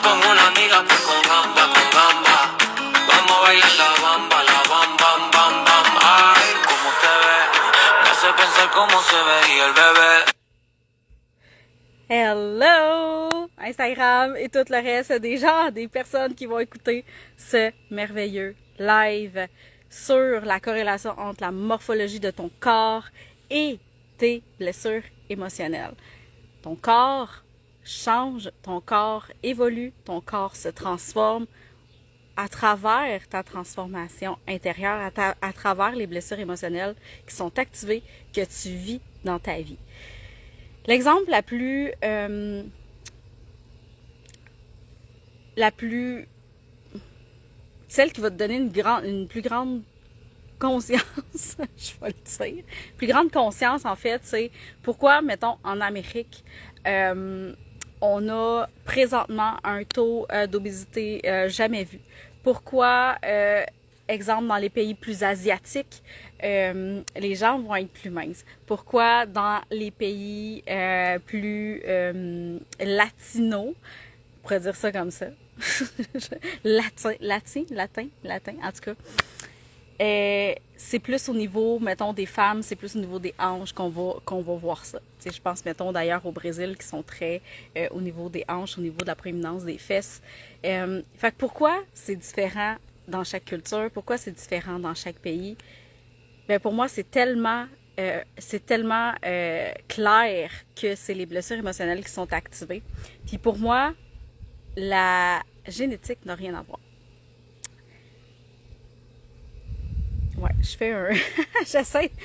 con una amiga pues con gamba, con gamba. Vamos a bailar la bam, bam, bam, bam. Ay, cómo te ves, me hace pensar cómo se vería el bebé. Hello! Instagram et tout le reste des gens, des personnes qui vont écouter ce merveilleux live sur la corrélation entre la morphologie de ton corps et tes blessures émotionnelles. Ton corps change, ton corps évolue, ton corps se transforme à travers ta transformation intérieure, à travers les blessures émotionnelles qui sont activées, que tu vis dans ta vie. L'exemple celle qui va te donner une plus grande conscience, je vais le dire, plus grande conscience en fait, c'est pourquoi, mettons, en Amérique, on a présentement un taux d'obésité jamais vu. Pourquoi, exemple, dans les pays plus asiatiques, les gens vont être plus minces. Pourquoi dans les pays plus latinos, on pourrait dire ça comme ça, latin, en tout cas, c'est plus au niveau, mettons, des femmes, c'est plus au niveau des hanches qu'on va voir ça. Tu sais, je pense, mettons, d'ailleurs au Brésil, qui sont très au niveau des hanches, au niveau de la prééminence des fesses. Fait que pourquoi c'est différent dans chaque culture? Pourquoi c'est différent dans chaque pays? Ben pour moi, c'est tellement clair que c'est les blessures émotionnelles qui sont activées. Puis pour moi, la génétique n'a rien à voir. Ouais, je fais un...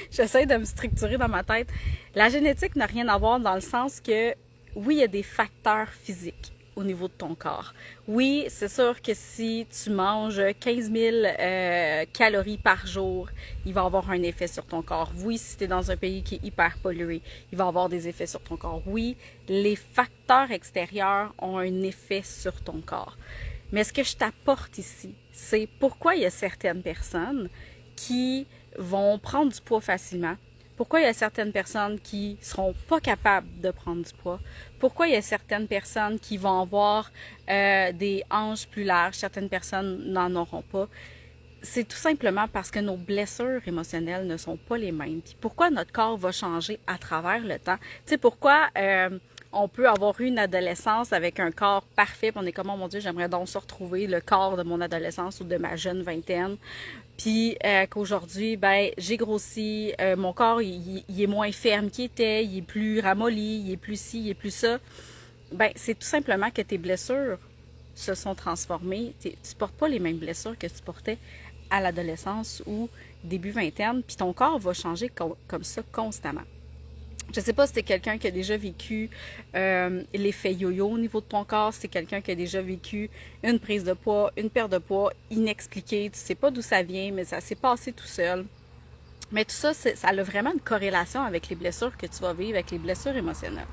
j'essaie de me structurer dans ma tête. La génétique n'a rien à voir dans le sens que, oui, il y a des facteurs physiques au niveau de ton corps. Oui, c'est sûr que si tu manges 15 000 calories par jour, il va avoir un effet sur ton corps. Oui, si tu es dans un pays qui est hyper pollué, il va avoir des effets sur ton corps. Oui, les facteurs extérieurs ont un effet sur ton corps. Mais ce que je t'apporte ici, c'est pourquoi il y a certaines personnes qui vont prendre du poids facilement. Pourquoi il y a certaines personnes qui seront pas capables de prendre du poids? Pourquoi il y a certaines personnes qui vont avoir des hanches plus larges, certaines personnes n'en auront pas? C'est tout simplement parce que nos blessures émotionnelles ne sont pas les mêmes. Puis pourquoi notre corps va changer à travers le temps? Tu sais, pourquoi on peut avoir eu une adolescence avec un corps parfait, puis on est comme, oh mon Dieu, j'aimerais donc se retrouver le corps de mon adolescence ou de ma jeune vingtaine. Puis qu'aujourd'hui, ben j'ai grossi, mon corps il est moins ferme qu'il était, il est plus ramolli, il est plus ci, il est plus ça. Ben c'est tout simplement que tes blessures se sont transformées. Tu portes pas les mêmes blessures que tu portais à l'adolescence ou début vingtaine, puis ton corps va changer comme ça constamment. Je sais pas si t'es quelqu'un qui a déjà vécu l'effet yo-yo au niveau de ton corps, si t'es quelqu'un qui a déjà vécu une prise de poids, une perte de poids inexpliquée, tu sais pas d'où ça vient, mais ça s'est passé tout seul. Mais tout ça, ça a vraiment une corrélation avec les blessures que tu vas vivre, avec les blessures émotionnelles.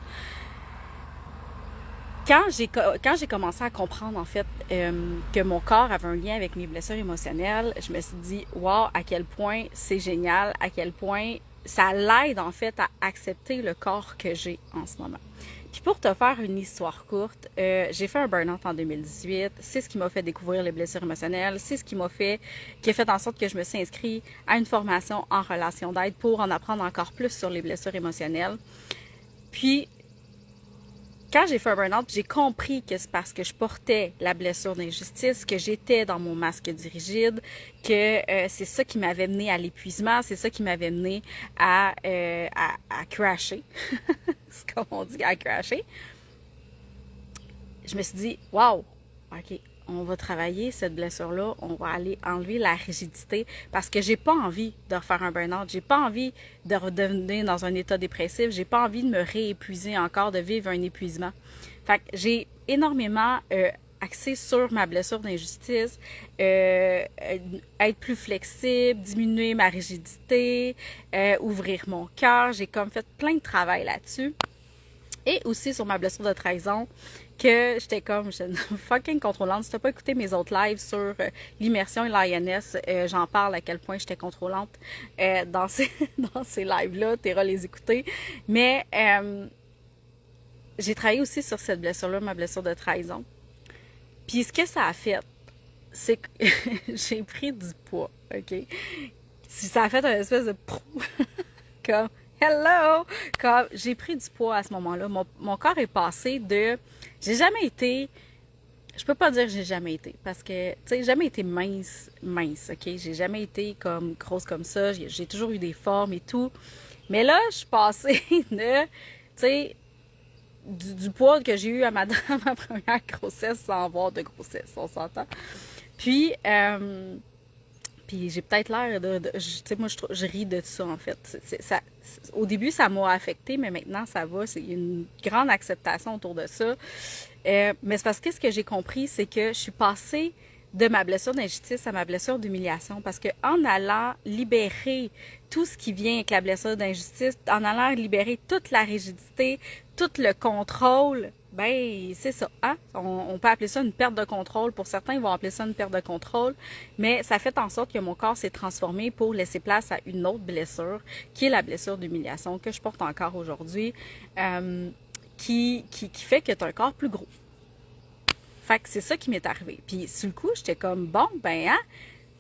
Quand j'ai commencé à comprendre en fait que mon corps avait un lien avec mes blessures émotionnelles, je me suis dit wow, à quel point c'est génial, à quel point ça l'aide en fait à accepter le corps que j'ai en ce moment. Puis pour te faire une histoire courte, j'ai fait un burn-out en 2018. C'est ce qui m'a fait découvrir les blessures émotionnelles. C'est ce qui a fait en sorte que je me suis inscrite à une formation en relation d'aide pour en apprendre encore plus sur les blessures émotionnelles. Puis quand j'ai fait un burn-out, j'ai compris que c'est parce que je portais la blessure d'injustice, que j'étais dans mon masque du rigide, que c'est ça qui m'avait mené à l'épuisement, c'est ça qui m'avait mené à crasher. C'est comme on dit, à crasher. Je me suis dit, wow, ok, on va travailler cette blessure-là, on va aller enlever la rigidité parce que j'ai pas envie de refaire un burn-out, j'ai pas envie de redevenir dans un état dépressif, j'ai pas envie de me réépuiser encore, de vivre un épuisement. Fait que j'ai énormément axé sur ma blessure d'injustice, être plus flexible, diminuer ma rigidité, ouvrir mon cœur. J'ai comme fait plein de travail là-dessus. Et aussi sur ma blessure de trahison, que j'étais comme fucking contrôlante. Si t'as pas écouté mes autres lives sur l'immersion et l'INS, j'en parle à quel point j'étais contrôlante dans ces lives-là. T'iras les écouter. Mais j'ai travaillé aussi sur cette blessure-là, ma blessure de trahison. Puis ce que ça a fait, c'est que j'ai pris du poids, OK? Ça a fait un espèce de comme hello! Comme j'ai pris du poids à ce moment-là. Mon corps est passé de. J'ai jamais été. Je peux pas dire que j'ai jamais été. Parce que, tu sais, jamais été mince, OK? J'ai jamais été comme grosse comme ça. J'ai toujours eu des formes et tout. Mais là, je suis passée de, tu sais, du poids que j'ai eu à ma première grossesse sans avoir de grossesse, on s'entend. Puis, puis j'ai peut-être l'air tu sais, moi, je ris de ça, en fait. Au début, ça m'a affecté, mais maintenant, ça va. Il y a une grande acceptation autour de ça. Mais c'est parce que ce que j'ai compris, c'est que je suis passée de ma blessure d'injustice à ma blessure d'humiliation. Parce que en allant libérer tout ce qui vient avec la blessure d'injustice, en allant libérer toute la rigidité, tout le contrôle, ben c'est ça, hein? On peut appeler ça une perte de contrôle. Pour certains, ils vont appeler ça une perte de contrôle. Mais ça fait en sorte que mon corps s'est transformé pour laisser place à une autre blessure, qui est la blessure d'humiliation, que je porte encore aujourd'hui, qui fait que tu as un corps plus gros. Fait que c'est ça qui m'est arrivé. Puis sur le coup, j'étais comme, bon, ben, hein,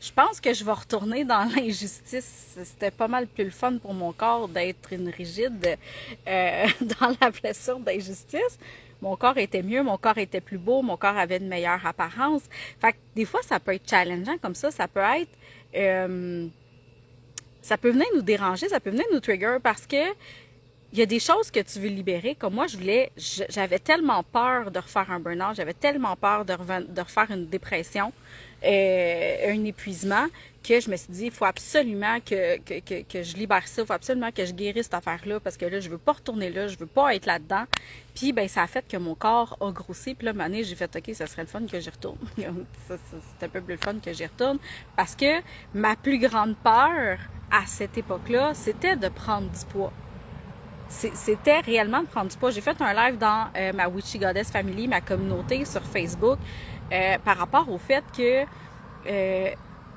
je pense que je vais retourner dans l'injustice. C'était pas mal plus le fun pour mon corps d'être une rigide dans la blessure d'injustice. Mon corps était mieux, mon corps était plus beau, mon corps avait une meilleure apparence. Fait que des fois, ça peut être challengeant comme ça peut être... ça peut venir nous déranger, ça peut venir nous trigger parce que il y a des choses que tu veux libérer. Comme moi, j'avais tellement peur de refaire un burn-out, j'avais tellement peur de refaire une dépression, un épuisement, que je me suis dit, il faut absolument que je libère ça, il faut absolument que je guérisse cette affaire-là, parce que là, je veux pas retourner là, je veux pas être là-dedans. Puis, ben, ça a fait que mon corps a grossi. Puis là, une année, j'ai fait, OK, ça serait le fun que j'y retourne. C'est un peu plus le fun que j'y retourne. Parce que ma plus grande peur à cette époque-là, c'était de prendre du poids. C'était réellement de prendre du poids. J'ai fait un live dans ma Witchy Goddess Family, ma communauté sur Facebook, par rapport au fait que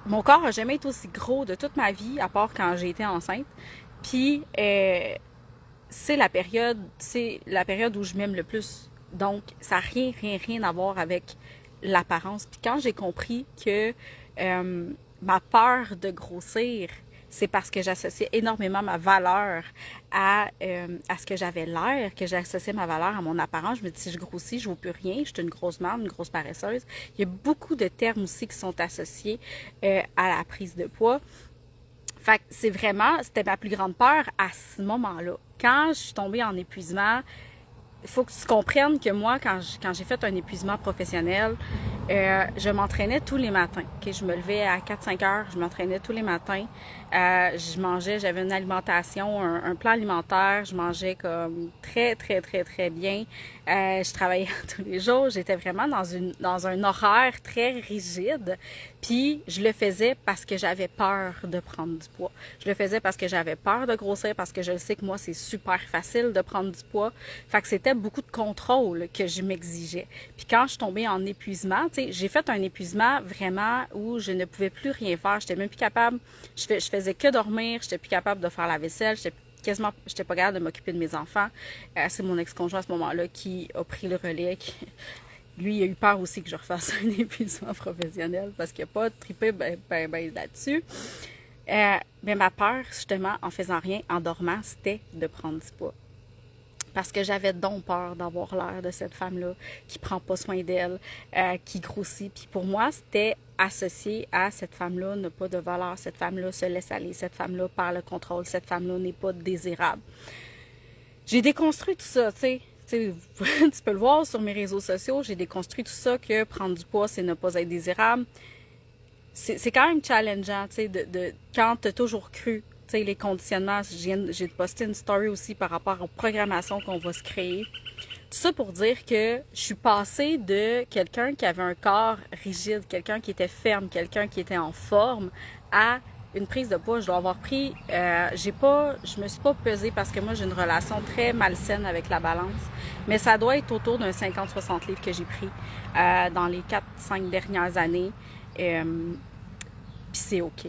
mon corps n'a jamais été aussi gros de toute ma vie, à part quand j'ai été enceinte. Puis c'est la période où je m'aime le plus. Donc, ça n'a rien à voir avec l'apparence. Puis quand j'ai compris que ma peur de grossir, c'est parce que j'associais énormément ma valeur à ce que j'avais l'air, que j'associais ma valeur à mon apparence. Je me dis, si je grossis, je ne vaux plus rien, je suis une grosse merde, une grosse paresseuse. Il y a beaucoup de termes aussi qui sont associés à la prise de poids. Fait que c'était ma plus grande peur à ce moment-là. Quand je suis tombée en épuisement, il faut que tu comprennes que moi, quand j'ai fait un épuisement professionnel, je m'entraînais tous les matins. Okay? Je me levais à 4-5 heures, je m'entraînais tous les matins. Je mangeais, j'avais une alimentation, un plan alimentaire. Je mangeais comme très bien. Je travaillais tous les jours. J'étais vraiment dans un horaire très rigide. Puis je le faisais parce que j'avais peur de prendre du poids. Je le faisais parce que j'avais peur de grossir, parce que je le sais que moi, c'est super facile de prendre du poids. Fait que c'était beaucoup de contrôle que je m'exigeais. Puis quand je suis tombée en épuisement, tu sais, j'ai fait un épuisement vraiment où je ne pouvais plus rien faire. J'étais même plus capable. Je faisais que dormir. J'étais plus capable de faire la vaisselle. J'étais pas capable de m'occuper de mes enfants. C'est mon ex-conjoint à ce moment-là qui a pris le relais. Lui, il a eu peur aussi que je refasse un épuisement professionnel parce qu'il n'a pas trippé ben là-dessus. Mais ma peur, justement, en faisant rien, en dormant, c'était de prendre du poids. Parce que j'avais donc peur d'avoir l'air de cette femme-là qui prend pas soin d'elle, qui grossit. Puis pour moi, c'était associé à cette femme-là n'a pas de valeur, cette femme-là se laisse aller, cette femme-là perd le contrôle, cette femme-là n'est pas désirable. J'ai déconstruit tout ça, tu sais. Tu peux le voir sur mes réseaux sociaux, j'ai déconstruit tout ça, que prendre du poids, c'est ne pas être désirable. C'est quand même challengeant, tu sais, quand tu as toujours cru, tu sais, les conditionnements. J'ai posté une story aussi par rapport aux programmations qu'on va se créer. Tout ça pour dire que je suis passée de quelqu'un qui avait un corps rigide, quelqu'un qui était ferme, quelqu'un qui était en forme, à une prise de poids. Je dois avoir pris, je me suis pas pesée parce que moi j'ai une relation très malsaine avec la balance, mais ça doit être autour d'un 50-60 livres que j'ai pris dans les 4-5 dernières années, puis c'est OK.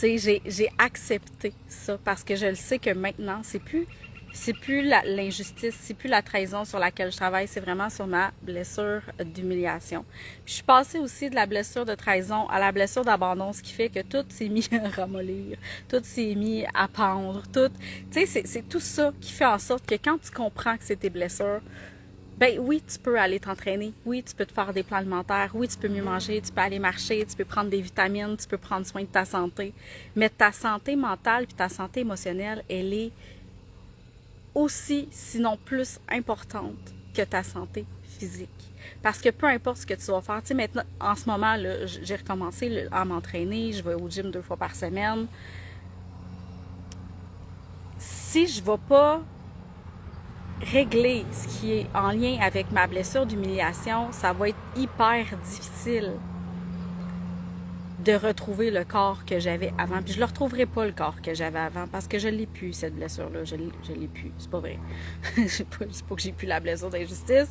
J'ai accepté ça parce que je le sais que maintenant, c'est plus c'est plus l'injustice, c'est plus la trahison sur laquelle je travaille, c'est vraiment sur ma blessure d'humiliation. Puis je suis passée aussi de la blessure de trahison à la blessure d'abandon, ce qui fait que tout s'est mis à ramollir, tout s'est mis à pendre, tout, tu sais, c'est tout ça qui fait en sorte que quand tu comprends que c'est tes blessures, ben oui, tu peux aller t'entraîner, oui, tu peux te faire des plans alimentaires, oui, tu peux mieux manger, tu peux aller marcher, tu peux prendre des vitamines, tu peux prendre soin de ta santé, mais ta santé mentale puis ta santé émotionnelle, elle est aussi, sinon plus importante que ta santé physique. Parce que peu importe ce que tu vas faire, tu sais, maintenant, en ce moment, là, j'ai recommencé à m'entraîner, je vais au gym 2 fois par semaine. Si je ne vais pas régler ce qui est en lien avec ma blessure d'humiliation, ça va être hyper difficile de retrouver le corps que j'avais avant. Puis je ne le retrouverai pas, le corps que j'avais avant, parce que je ne l'ai plus, cette blessure-là. Je ne l'ai plus. C'est pas vrai. C'est pas que j'ai plus la blessure d'injustice,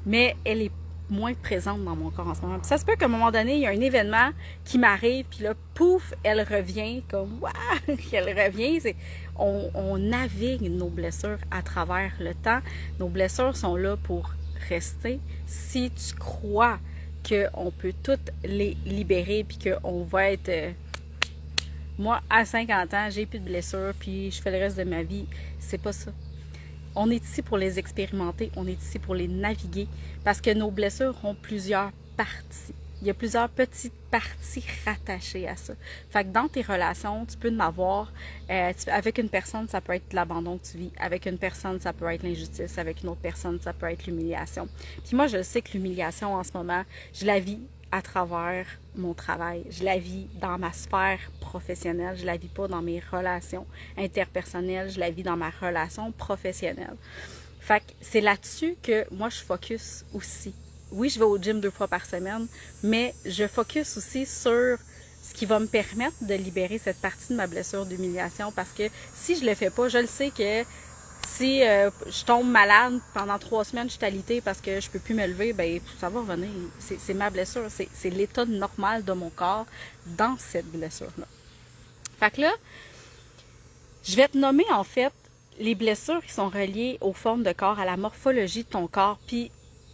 mais elle est moins présente dans mon corps en ce moment. Puis ça se peut qu'à un moment donné, il y a un événement qui m'arrive, puis là, pouf, elle revient comme, waouh, elle revient. On navigue nos blessures à travers le temps. Nos blessures sont là pour rester. Si tu crois qu'on peut toutes les libérer puis qu'on va être... Moi, à 50 ans, j'ai plus de blessures puis je fais le reste de ma vie. C'est pas ça. On est ici pour les expérimenter, on est ici pour les naviguer parce que nos blessures ont plusieurs parties. Il y a plusieurs petites parties rattachées à ça. Fait que dans tes relations, tu peux en avoir. Avec une personne, ça peut être l'abandon que tu vis. Avec une personne, ça peut être l'injustice. Avec une autre personne, ça peut être l'humiliation. Puis moi, je sais que l'humiliation, en ce moment, je la vis à travers mon travail. Je la vis dans ma sphère professionnelle. Je la vis pas dans mes relations interpersonnelles. Je la vis dans ma relation professionnelle. Fait que c'est là-dessus que moi, je focus aussi. Oui, je vais au gym 2 fois par semaine, mais je focus aussi sur ce qui va me permettre de libérer cette partie de ma blessure d'humiliation parce que si je le fais pas, je le sais que si je tombe malade pendant 3 semaines, je suis alitée parce que je peux plus me lever, ben ça va revenir. C'est ma blessure, c'est l'état normal de mon corps dans cette blessure-là. Fait que là, je vais te nommer en fait les blessures qui sont reliées aux formes de corps, à la morphologie de ton corps, puis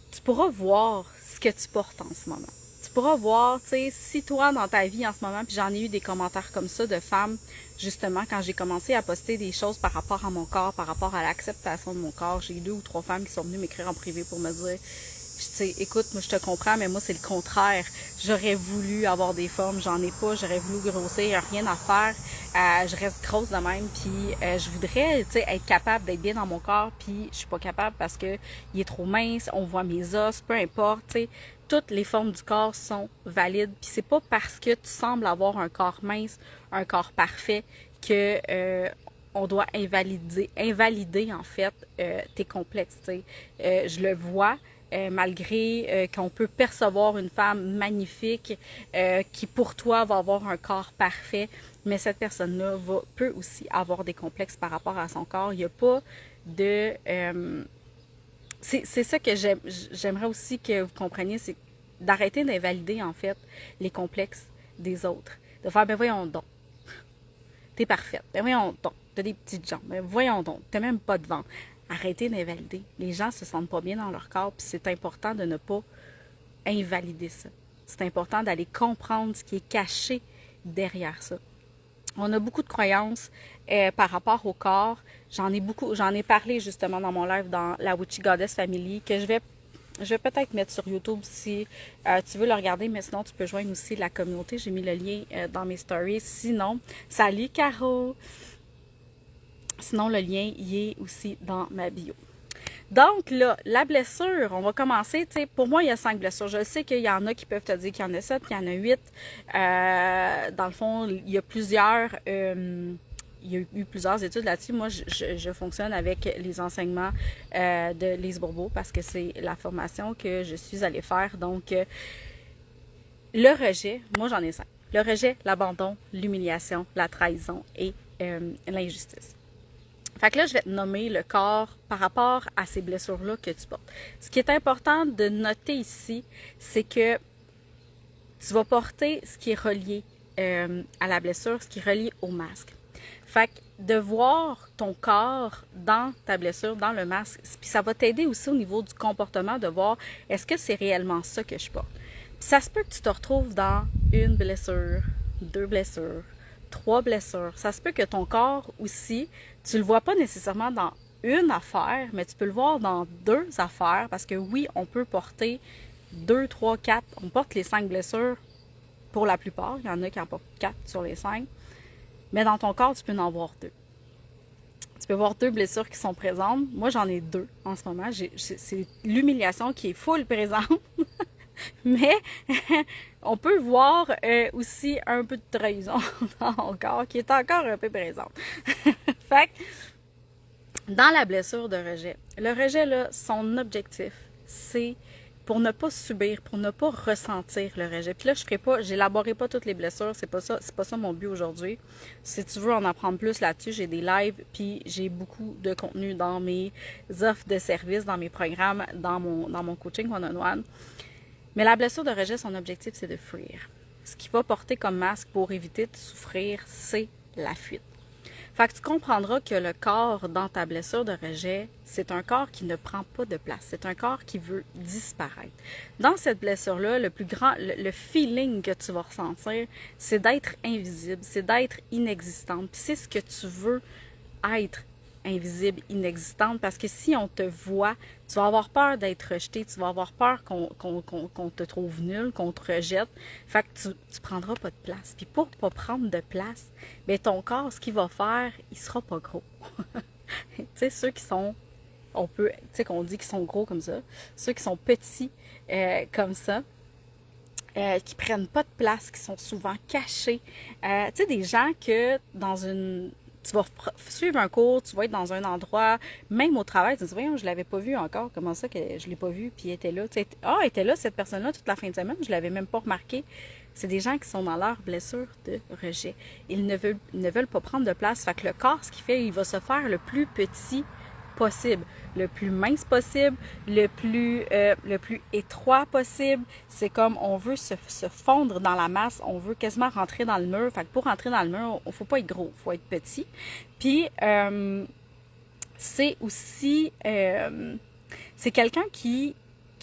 tu pourras voir ce que tu portes en ce moment. Tu pourras voir, tu sais, si toi, dans ta vie en ce moment, puis j'en ai eu des commentaires comme ça de femmes, justement, quand j'ai commencé à poster des choses par rapport à mon corps, par rapport à l'acceptation de mon corps, j'ai eu 2 ou 3 femmes qui sont venues m'écrire en privé pour me dire, tu sais, écoute, moi je te comprends, mais moi c'est le contraire. J'aurais voulu avoir des formes, j'en ai pas, j'aurais voulu grossir, rien à faire. Je reste grosse de même, puis je voudrais, tu sais, être capable d'être bien dans mon corps, puis je suis pas capable parce que il est trop mince, on voit mes os, peu importe, tu sais. Toutes les formes du corps sont valides, puis c'est pas parce que tu sembles avoir un corps mince, un corps parfait, que on doit invalider en fait tes complexes, tu sais. Je le vois. Malgré qu'on peut percevoir une femme magnifique qui pour toi va avoir un corps parfait, mais cette personne-là peut aussi avoir des complexes par rapport à son corps. Il n'y a pas de... c'est ça que j'aimerais aussi que vous compreniez, c'est d'arrêter d'invalider en fait les complexes des autres. De faire, ben voyons donc, t'es parfaite, ben voyons donc, t'as des petites jambes, ben voyons donc, t'as même pas de ventre. Arrêtez d'invalider. Les gens se sentent pas bien dans leur corps, puis c'est important de ne pas invalider ça. C'est important d'aller comprendre ce qui est caché derrière ça. On a beaucoup de croyances par rapport au corps. J'en ai parlé justement dans mon live dans la Witchy Goddess Family, que je vais peut-être mettre sur YouTube si tu veux le regarder, mais sinon tu peux joindre aussi la communauté. J'ai mis le lien dans mes stories. Sinon, salut Caro! Sinon, le lien y est aussi dans ma bio. Donc là, la blessure, on va commencer, tu sais, pour moi, il y a 5 blessures. Je sais qu'il y en a qui peuvent te dire qu'il y en a 7, qu'il y en a 8. Dans le fond, il y a plusieurs... il y a eu plusieurs études là-dessus. Moi, je fonctionne avec les enseignements de Lise Bourbeau parce que c'est la formation que je suis allée faire. Donc, le rejet, moi, j'en ai 5. Le rejet, l'abandon, l'humiliation, la trahison et l'injustice. Fait que là, je vais te nommer le corps par rapport à ces blessures-là que tu portes. Ce qui est important de noter ici, c'est que tu vas porter ce qui est relié à la blessure, ce qui est relié au masque. Fait que de voir ton corps dans ta blessure, dans le masque, puis ça va t'aider aussi au niveau du comportement de voir est-ce que c'est réellement ça que je porte. Puis ça se peut que tu te retrouves dans une blessure, 2 blessures, 3 blessures. Ça se peut que ton corps aussi, tu le vois pas nécessairement dans une affaire, mais tu peux le voir dans 2 affaires parce que oui, on peut porter 2, 3, 4, on porte les 5 blessures pour la plupart. Il y en a qui en portent 4 sur les 5. Mais dans ton corps, tu peux en avoir 2. Tu peux voir 2 blessures qui sont présentes. Moi, j'en ai 2 en ce moment. C'est l'humiliation qui est full présente. Mais on peut voir aussi un peu de trahison dans mon corps qui est encore un peu présente. Fait que, dans la blessure de rejet, le rejet, là, son objectif, c'est pour ne pas subir, pour ne pas ressentir le rejet. Puis là, j'élaborerai pas toutes les blessures, c'est pas ça mon but aujourd'hui. Si tu veux en apprendre plus là-dessus, j'ai des lives, puis j'ai beaucoup de contenu dans mes offres de services, dans mes programmes, dans mon coaching one-on-one. Mais la blessure de rejet, son objectif, c'est de fuir. Ce qui va porter comme masque pour éviter de souffrir, c'est la fuite. Fait que tu comprendras que le corps dans ta blessure de rejet, c'est un corps qui ne prend pas de place. C'est un corps qui veut disparaître. Dans cette blessure-là, le feeling que tu vas ressentir, c'est d'être invisible, c'est d'être inexistante. Puis c'est ce que tu veux être, invisible, inexistante, parce que si on te voit, tu vas avoir peur d'être rejeté, tu vas avoir peur qu'on te trouve nul, qu'on te rejette. Fait que tu prendras pas de place. Puis pour pas prendre de place, bien ton corps, ce qu'il va faire, il sera pas gros. Tu sais, ceux qui sont, tu sais qu'on dit qu'ils sont gros comme ça, ceux qui sont petits comme ça, qui prennent pas de place, qui sont souvent cachés. Tu sais, des gens que tu vas suivre un cours, tu vas être dans un endroit, même au travail, tu te dis, voyons, je l'avais pas vu encore, comment ça que je l'ai pas vu, puis elle était là. Tu sais, elle était là, cette personne-là, toute la fin de semaine, je l'avais même pas remarqué. C'est des gens qui sont dans leur blessure de rejet. Ils ne veulent pas prendre de place. Fait que le corps, ce qu'il fait, il va se faire le plus petit possible, le plus mince possible, le plus étroit possible. C'est comme on veut se fondre dans la masse, on veut quasiment rentrer dans le mur. Fait que pour rentrer dans le mur, il faut pas être gros, il faut être petit. Puis c'est aussi c'est quelqu'un qui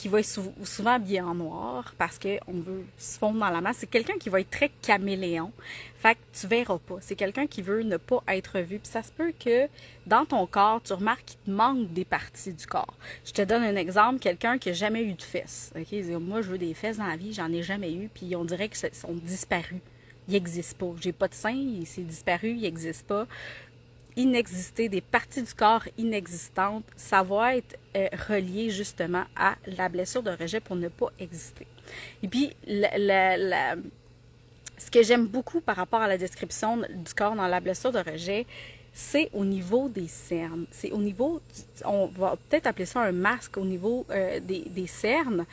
va être souvent habillé en noir parce qu'on veut se fondre dans la masse. C'est quelqu'un qui va être très caméléon. Fait que tu verras pas. C'est quelqu'un qui veut ne pas être vu. Puis ça se peut que dans ton corps, tu remarques qu'il te manque des parties du corps. Je te donne un exemple. Quelqu'un qui n'a jamais eu de fesses. Okay? Moi, je veux des fesses dans la vie. J'en ai jamais eu. Puis on dirait qu'ils sont disparus. Ils n'existent pas. J'ai pas de seins. C'est disparu. Ils n'existent pas. Inexister, des parties du corps inexistantes, ça va être relié justement à la blessure de rejet pour ne pas exister. Et puis, ce que j'aime beaucoup par rapport à la description du corps dans la blessure de rejet, c'est au niveau des cernes. C'est au niveau, on va peut-être appeler ça un masque au niveau des cernes,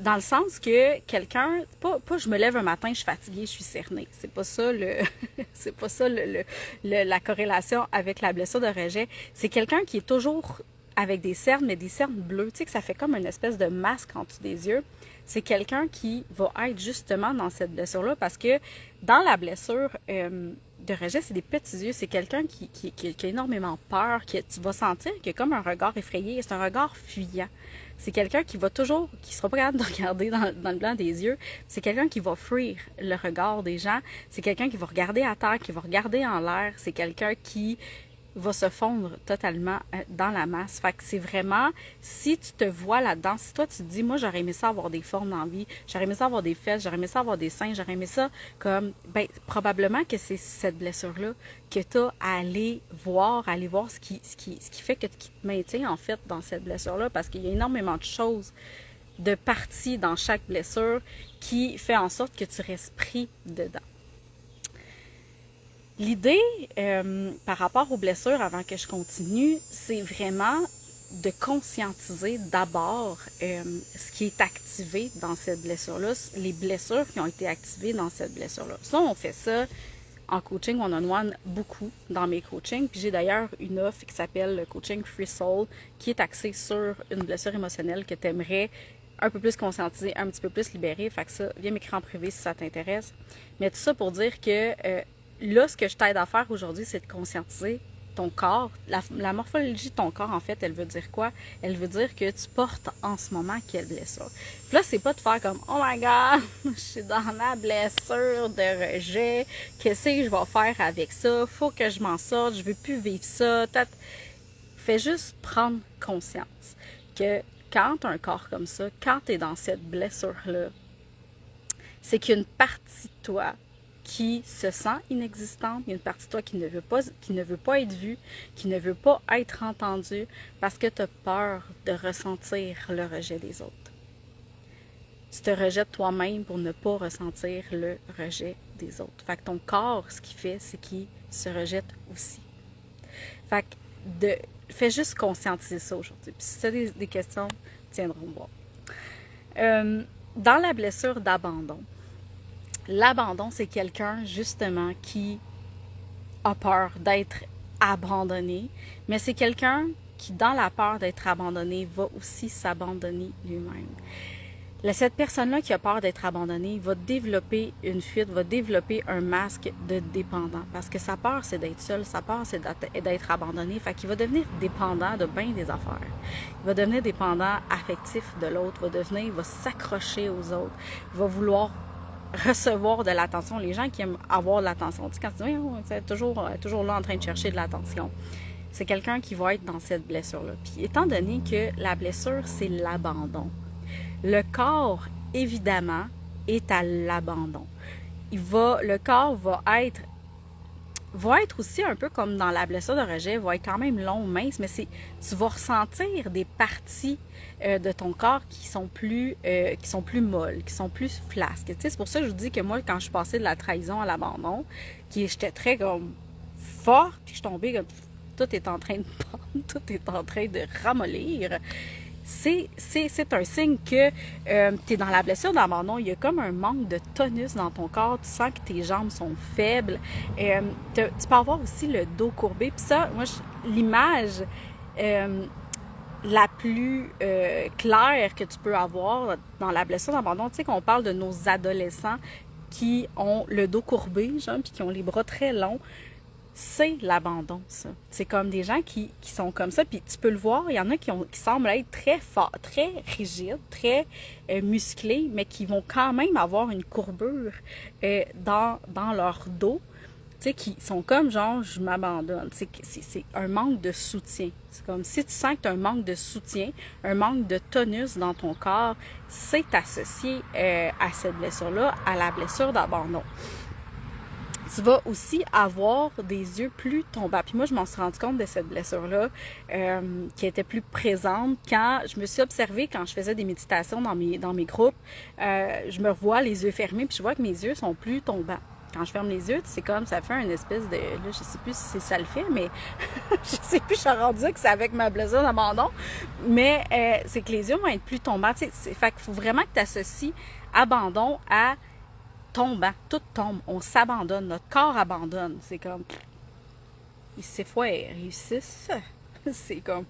dans le sens que quelqu'un, pas je me lève un matin, je suis fatiguée, je suis cernée. C'est pas ça c'est pas ça la corrélation avec la blessure de rejet. C'est quelqu'un qui est toujours avec des cernes, mais des cernes bleues. Tu sais que ça fait comme une espèce de masque en dessous des yeux. C'est quelqu'un qui va être justement dans cette blessure-là parce que dans la blessure de rejet, c'est des petits yeux. C'est quelqu'un qui a énormément peur, tu vas sentir qu'il y a comme un regard effrayé. C'est un regard fuyant. C'est quelqu'un qui sera pas capable de regarder dans le blanc des yeux. C'est quelqu'un qui va fuir le regard des gens. C'est quelqu'un qui va regarder à terre, qui va regarder en l'air. C'est quelqu'un qui va se fondre totalement dans la masse. Fait que c'est vraiment, si tu te vois là-dedans, si toi tu te dis, moi j'aurais aimé ça avoir des formes dans la vie, j'aurais aimé ça avoir des fesses, j'aurais aimé ça avoir des seins, j'aurais aimé ça comme, ben probablement que c'est cette blessure-là que tu as à aller voir ce qui fait qui te maintient en fait dans cette blessure-là, parce qu'il y a énormément de choses, de parties dans chaque blessure qui fait en sorte que tu restes pris dedans. L'idée, par rapport aux blessures, avant que je continue, c'est vraiment de conscientiser d'abord ce qui est activé dans cette blessure-là, les blessures qui ont été activées dans cette blessure-là. Ça, on fait ça en coaching one-on-one beaucoup dans mes coachings. Puis j'ai d'ailleurs une offre qui s'appelle le coaching Free Soul, qui est axée sur une blessure émotionnelle que tu aimerais un peu plus conscientiser, un petit peu plus libérer. Fait que ça, viens m'écrire en privé si ça t'intéresse. Mais tout ça pour dire que là, ce que je t'aide à faire aujourd'hui, c'est de conscientiser ton corps. La morphologie de ton corps, en fait, elle veut dire quoi? Elle veut dire que tu portes en ce moment quelle blessure. Puis là, c'est pas de faire comme « Oh my God, je suis dans la blessure de rejet. Qu'est-ce que je vais faire avec ça? Faut que je m'en sorte. Je veux plus vivre ça. » Fais juste prendre conscience que quand tu as un corps comme ça, quand tu es dans cette blessure-là, c'est qu'il y a une partie de toi qui se sent inexistante, il y a une partie de toi qui ne veut pas être vue, qui ne veut pas être entendue parce que tu as peur de ressentir le rejet des autres. Tu te rejettes toi-même pour ne pas ressentir le rejet des autres. Fait que ton corps, ce qu'il fait, c'est qu'il se rejette aussi. Fait que fais juste conscientiser ça aujourd'hui. Puis si tu as des questions, tiendront me voir. Dans la blessure d'abandon, l'abandon, c'est quelqu'un, justement, qui a peur d'être abandonné, mais c'est quelqu'un qui, dans la peur d'être abandonné, va aussi s'abandonner lui-même. Cette personne-là qui a peur d'être abandonnée va développer une fuite, va développer un masque de dépendant. Parce que sa peur, c'est d'être seul, sa peur, c'est d'être abandonné. Fait qu'il va devenir dépendant de bien des affaires. Il va devenir dépendant affectif de l'autre, il va s'accrocher aux autres, il va vouloir recevoir de l'attention. Les gens qui aiment avoir de l'attention, tu sais, quand tu dis, c'est toujours là en train de chercher de l'attention, c'est quelqu'un qui va être dans cette blessure-là. Puis étant donné que la blessure, c'est l'abandon, le corps, évidemment, est à l'abandon. Le corps va être aussi un peu comme dans la blessure de rejet, va être quand même long, mince, mais tu vas ressentir des parties de ton corps qui sont plus molles, qui sont plus flasques. Tu sais, c'est pour ça que je vous dis que moi, quand je suis passée de la trahison à l'abandon, j'étais très comme forte, puis je suis tombée comme tout est en train de prendre, tout est en train de ramollir. C'est un signe que tu es dans la blessure d'abandon. Il y a comme un manque de tonus dans ton corps. Tu sens que tes jambes sont faibles. Tu peux avoir aussi le dos courbé. Puis ça, moi, l'image la plus claire que tu peux avoir dans la blessure d'abandon, tu sais qu'on parle de nos adolescents qui ont le dos courbé, genre, puis qui ont les bras très longs. C'est l'abandon, ça. C'est comme des gens qui sont comme ça, puis tu peux le voir, il y en a qui semblent être très forts, très rigides, très musclés, mais qui vont quand même avoir une courbure dans leur dos, tu sais, qui sont comme genre, je m'abandonne. C'est un manque de soutien. C'est comme si tu sens que tu as un manque de soutien, un manque de tonus dans ton corps, c'est associé à cette blessure-là, à la blessure d'abandon. Tu vas aussi avoir des yeux plus tombants. Puis moi, je m'en suis rendu compte de cette blessure-là qui était plus présente quand je me suis observée, quand je faisais des méditations dans mes groupes. Je me revois les yeux fermés, puis je vois que mes yeux sont plus tombants. Quand je ferme les yeux, c'est comme ça fait une espèce de... Là, je sais plus si ça le fait, mais je sais plus, je suis rendue que c'est avec ma blessure d'abandon. Mais c'est que les yeux vont être plus tombants. Fait qu'il faut vraiment que tu associes abandon à tombant, tout tombe, on s'abandonne, notre corps abandonne. C'est comme, ils s'effoirent, c'est comme,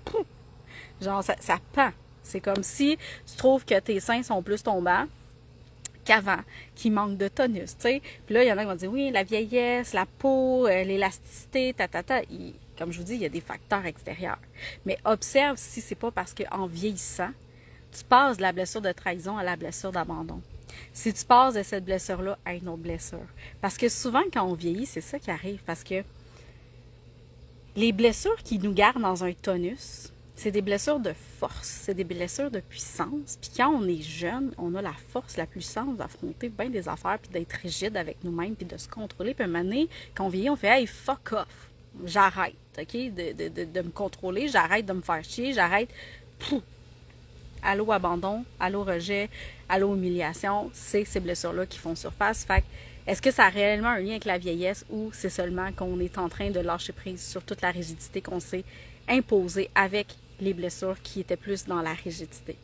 genre, ça pend. C'est comme si tu trouves que tes seins sont plus tombants qu'avant, qui manquent de tonus, tu sais. Puis là, il y en a qui vont dire, oui, la vieillesse, la peau, l'élasticité, comme je vous dis, il y a des facteurs extérieurs. Mais observe si c'est pas parce qu'en vieillissant, tu passes de la blessure de trahison à la blessure d'abandon. Si tu passes de cette blessure-là à une autre blessure. Parce que souvent, quand on vieillit, c'est ça qui arrive. Parce que les blessures qui nous gardent dans un tonus, c'est des blessures de force, c'est des blessures de puissance. Puis quand on est jeune, on a la force, la puissance d'affronter bien des affaires, puis d'être rigide avec nous-mêmes, puis de se contrôler. Puis à un moment donné, quand on vieillit, on fait « Hey, fuck off! J'arrête, OK? De me contrôler, j'arrête de me faire chier, j'arrête... » Allô abandon, allô rejet, allô humiliation, c'est ces blessures-là qui font surface. Fait que, est-ce que ça a réellement un lien avec la vieillesse ou c'est seulement qu'on est en train de lâcher prise sur toute la rigidité qu'on s'est imposée avec les blessures qui étaient plus dans la rigidité?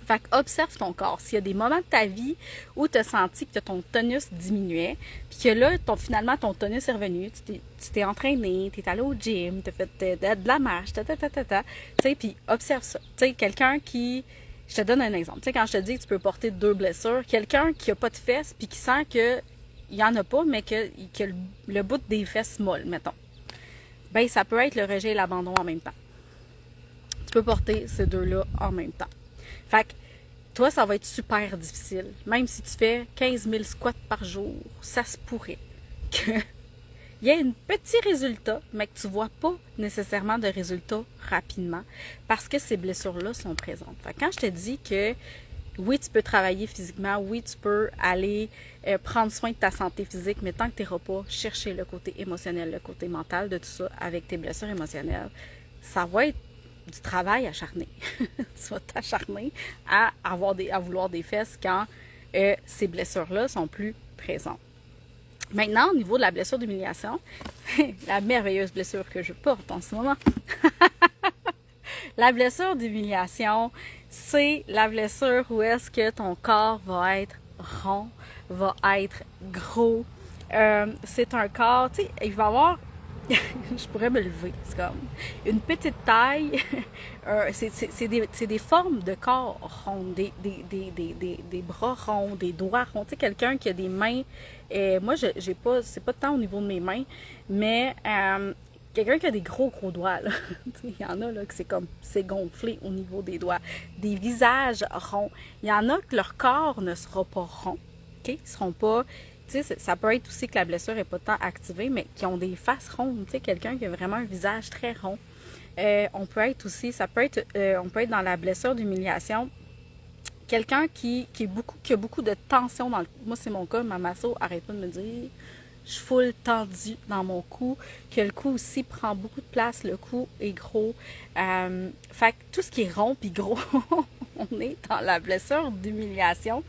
Fait que observe ton corps. S'il y a des moments de ta vie où tu as senti que ton tonus diminuait, puis que là, finalement, ton tonus est revenu, tu t'es entraîné, tu es allé au gym, tu as fait de la marche, tu sais, puis observe ça. Tu sais, quelqu'un qui... Je te donne un exemple. Tu sais, quand je te dis que tu peux porter 2 blessures, quelqu'un qui a pas de fesses puis qui sent que il n'y en a pas, mais que le bout des fesses molle, mettons. Ben, ça peut être le rejet et l'abandon en même temps. Tu peux porter ces deux-là en même temps. Fait que, toi, ça va être super difficile. Même si tu fais 15 000 squats par jour, ça se pourrait qu'il y ait un petit résultat, mais que tu ne vois pas nécessairement de résultat rapidement parce que ces blessures-là sont présentes. Fait que quand je te dis que oui, tu peux travailler physiquement, oui, tu peux aller prendre soin de ta santé physique, mais tant que tu n'iras pas chercher le côté émotionnel, le côté mental de tout ça avec tes blessures émotionnelles, ça va être du travail acharné. Tu vas t'acharner à vouloir des fesses quand ces blessures-là sont plus présentes. Maintenant, au niveau de la blessure d'humiliation, la merveilleuse blessure que je porte en ce moment, la blessure d'humiliation, c'est la blessure où est-ce que ton corps va être rond, va être gros. C'est un corps, tu sais, il va avoir, je pourrais me lever, c'est comme une petite taille, c'est des formes de corps ronds, des bras ronds, des doigts ronds, tu sais, quelqu'un qui a des mains, moi j'ai pas, c'est pas tant au niveau de mes mains, mais quelqu'un qui a des gros doigts, là. Il y en a là que c'est gonflé au niveau des doigts. Des visages ronds. Il y en a que leur corps ne sera pas rond. Okay? Ils seront pas. Tu sais, ça peut être aussi que la blessure n'est pas tant activée, mais qui ont des faces rondes. Tu sais, quelqu'un qui a vraiment un visage très rond. On peut être aussi, on peut être dans la blessure d'humiliation. Quelqu'un qui a beaucoup de tension dans le cou. Moi, c'est mon cas. Ma masso arrête pas de me dire. Je suis full tendue dans mon cou, que le cou aussi prend beaucoup de place, le cou est gros. Fait que tout ce qui est rond puis gros, on est dans la blessure d'humiliation.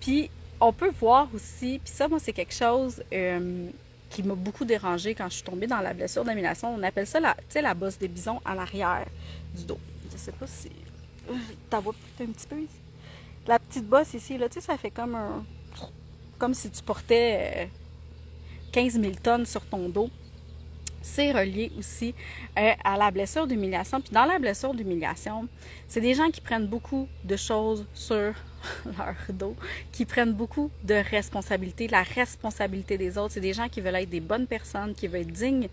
Puis on peut voir aussi, puis ça, moi, c'est quelque chose qui m'a beaucoup dérangée quand je suis tombée dans la blessure d'humiliation. On appelle ça la bosse des bisons à l'arrière du dos. Je sais pas si t'en vois peut-être un petit peu ici. La petite bosse ici, là, tu sais, ça fait comme si tu portais 15 000 tonnes sur ton dos. C'est relié aussi à la blessure d'humiliation. Puis dans la blessure d'humiliation, c'est des gens qui prennent beaucoup de choses sur leur dos, qui prennent beaucoup de responsabilités, la responsabilité des autres. C'est des gens qui veulent être des bonnes personnes, qui veulent être dignes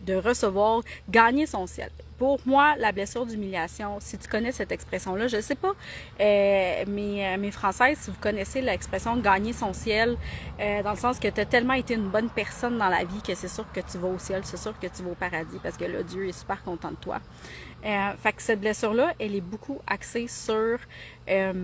de recevoir, gagner son ciel. Pour moi, la blessure d'humiliation, si tu connais cette expression-là, je ne sais pas, mes Françaises, si vous connaissez l'expression gagner son ciel, dans le sens que tu as tellement été une bonne personne dans la vie que c'est sûr que tu vas au ciel, c'est sûr que tu vas au paradis, parce que là, Dieu est super content de toi. Fait que cette blessure-là, elle est beaucoup axée sur être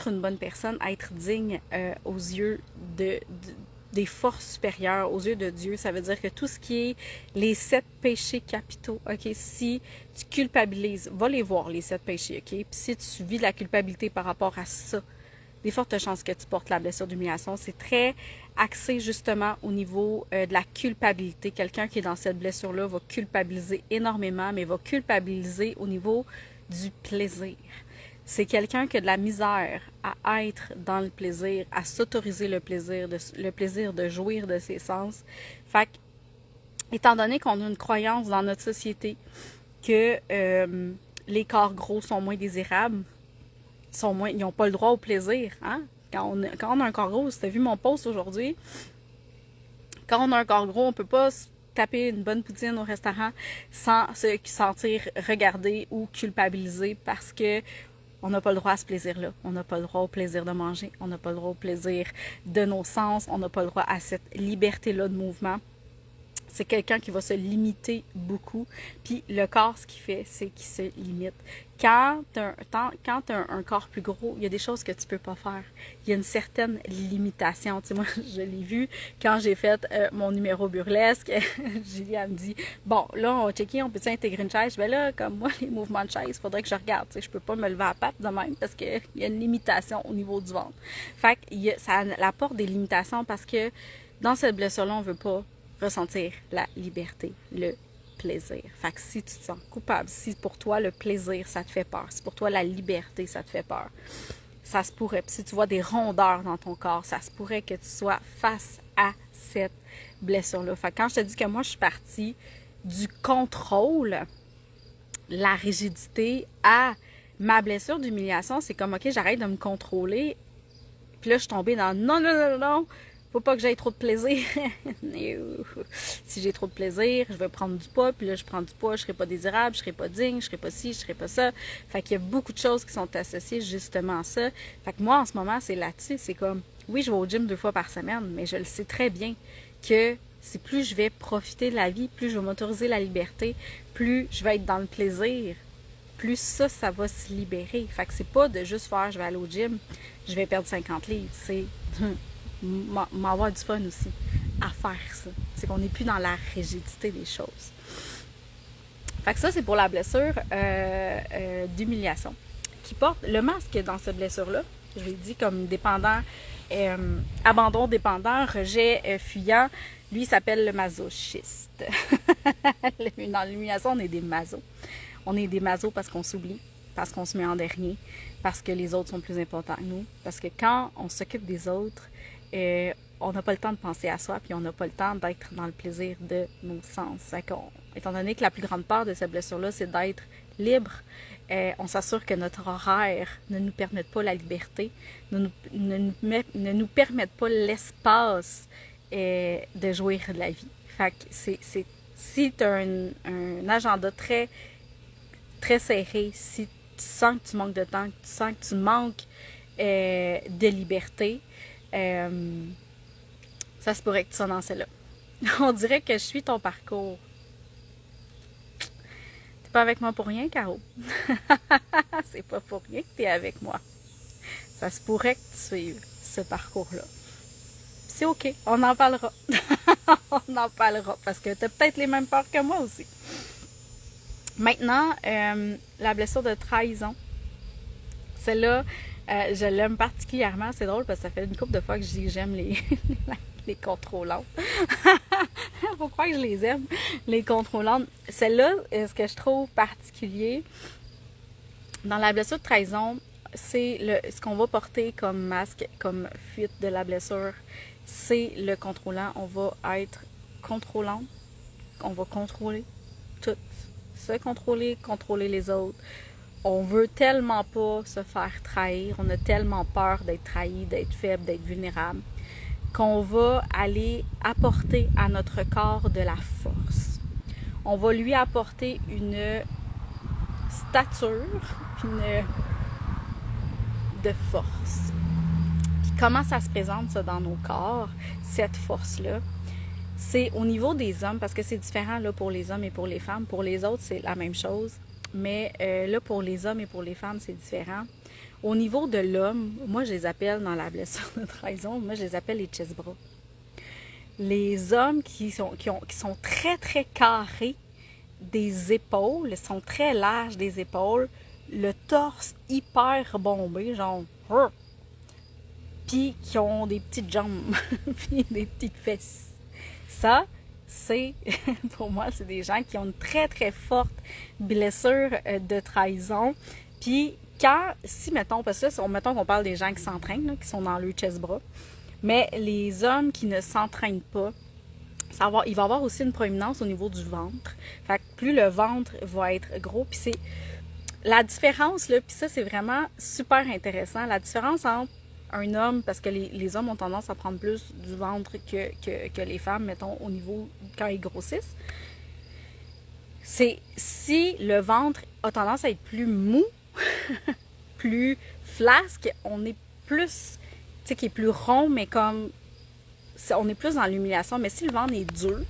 une bonne personne, être digne aux yeux des forces supérieures, aux yeux de Dieu. Ça veut dire que tout ce qui est les 7 péchés capitaux, ok, si tu culpabilises, va les voir, les 7 péchés, ok, puis si tu vis de la culpabilité par rapport à ça, des fortes chances que tu portes la blessure d'humiliation. C'est très axé justement au niveau de la culpabilité. Quelqu'un qui est dans cette blessure-là va culpabiliser énormément, mais va culpabiliser au niveau du plaisir. C'est quelqu'un qui a de la misère à être dans le plaisir, à s'autoriser le plaisir de jouir de ses sens. Fait que, étant donné qu'on a une croyance dans notre société que les corps gros sont moins désirables, ils n'ont pas le droit au plaisir. Hein? Quand on a un corps gros, si tu as vu mon post aujourd'hui, quand on a un corps gros, on ne peut pas se taper une bonne poutine au restaurant sans se sentir regardé ou culpabilisé parce que on n'a pas le droit à ce plaisir-là. On n'a pas le droit au plaisir de manger. On n'a pas le droit au plaisir de nos sens. On n'a pas le droit à cette liberté-là de mouvement. C'est quelqu'un qui va se limiter beaucoup. Puis le corps, ce qu'il fait, c'est qu'il se limite. Quand tu as un corps plus gros, il y a des choses que tu peux pas faire. Il y a une certaine limitation. Tu sais, moi, je l'ai vu quand j'ai fait mon numéro burlesque. Julie, elle me dit, bon, là, on va checker, on peut intégrer une chaise? Ben là, comme moi, les mouvements de chaise, il faudrait que je regarde. Tu sais, je peux pas me lever à patte de même parce qu'il y a une limitation au niveau du ventre. Fait que ça apporte des limitations parce que dans cette blessure-là, on veut pas ressentir la liberté, le plaisir. Fait que si tu te sens coupable, si pour toi le plaisir, ça te fait peur, si pour toi la liberté, ça te fait peur, ça se pourrait, puis si tu vois des rondeurs dans ton corps, ça se pourrait que tu sois face à cette blessure-là. Fait que quand je te dis que moi, je suis partie du contrôle, la rigidité, à Ma blessure d'humiliation, c'est comme, OK, j'arrête de me contrôler. Puis là, je suis tombée dans non, non, non, non, faut pas que j'aie trop de plaisir. Si j'ai trop de plaisir, je vais prendre du poids, puis là, je prends du poids, je serai pas désirable, je serai pas digne, je serai pas ci, je serai pas ça. Fait qu'il y a beaucoup de choses qui sont associées justement à ça. Fait que moi, en ce moment, c'est là-dessus. C'est comme, oui, je vais au gym 2 fois par semaine, mais je le sais très bien que c'est plus je vais profiter de la vie, plus je vais m'autoriser la liberté, plus je vais être dans le plaisir, plus ça va se libérer. Fait que c'est pas de juste faire, je vais aller au gym, je vais perdre 50 livres. C'est m'avoir du fun aussi à faire ça. C'est qu'on n'est plus dans la rigidité des choses. Fait que ça, c'est pour la blessure d'humiliation. Qui porte le masque dans cette blessure-là. Je l'ai dit comme dépendant, abandon dépendant, rejet fuyant. Lui, il s'appelle le masochiste. Dans l'humiliation, on est des masos. On est des masos parce qu'on s'oublie, parce qu'on se met en dernier, parce que les autres sont plus importants que nous. Parce que quand on s'occupe des autres, on n'a pas le temps de penser à soi, puis on n'a pas le temps d'être dans le plaisir de nos sens. Étant donné que la plus grande part de cette blessure-là, c'est d'être libre, on s'assure que notre horaire ne nous permette pas la liberté, ne nous permette pas l'espace de jouir de la vie. Fait que si tu as un agenda très, très serré, si tu sens que tu manques de temps, que tu sens que tu manques de liberté, ça se pourrait que tu sois dans celle-là. On dirait que je suis ton parcours. T'es pas avec moi pour rien, Caro. C'est pas pour rien que t'es avec moi. Ça se pourrait que tu suives ce parcours-là. C'est OK, on en parlera. On en parlera parce que t'as peut-être les mêmes peurs que moi aussi. Maintenant, la blessure de trahison. Celle-là, je l'aime particulièrement. C'est drôle parce que ça fait une couple de fois que je dis que j'aime les contrôlantes. Faut croire que je les aime, les contrôlantes. Celle-là, ce que je trouve particulier dans la blessure de trahison, c'est ce qu'on va porter comme masque, comme fuite de la blessure. C'est le contrôlant. On va être contrôlant. On va contrôler tout. Se contrôler, contrôler les autres. On veut tellement pas se faire trahir. On a tellement peur d'être trahi, d'être faible, d'être vulnérable, qu'on va aller apporter à notre corps de la force. On va lui apporter une stature, de force. Puis comment ça se présente, ça, dans nos corps, cette force-là? C'est au niveau des hommes, parce que c'est différent là, pour les hommes et pour les femmes. Pour les autres, c'est la même chose. Mais là, pour les hommes et pour les femmes, c'est différent. Au niveau de l'homme, moi, je les appelle dans la blessure de trahison, moi, je les appelle les chest-bras. Les hommes qui sont très, très carrés des épaules, sont très larges des épaules, le torse hyper bombé, genre... Puis qui ont des petites jambes, puis des petites fesses. Ça, c'est, pour moi, c'est des gens qui ont une très, très forte blessure de trahison. Puis, mettons, parce que là, mettons qu'on parle des gens qui s'entraînent, là, qui sont dans le chest-bras, mais les hommes qui ne s'entraînent pas, il va y avoir aussi une proéminence au niveau du ventre. Fait que plus le ventre va être gros, puis c'est la différence, là, puis ça, c'est vraiment super intéressant, la différence entre un homme, parce que les hommes ont tendance à prendre plus du ventre que les femmes, mettons, au niveau, quand ils grossissent. C'est si le ventre a tendance à être plus mou, plus flasque, on est plus, tu sais, qui est plus rond, mais comme, on est plus dans l'humiliation. Mais si le ventre est dur,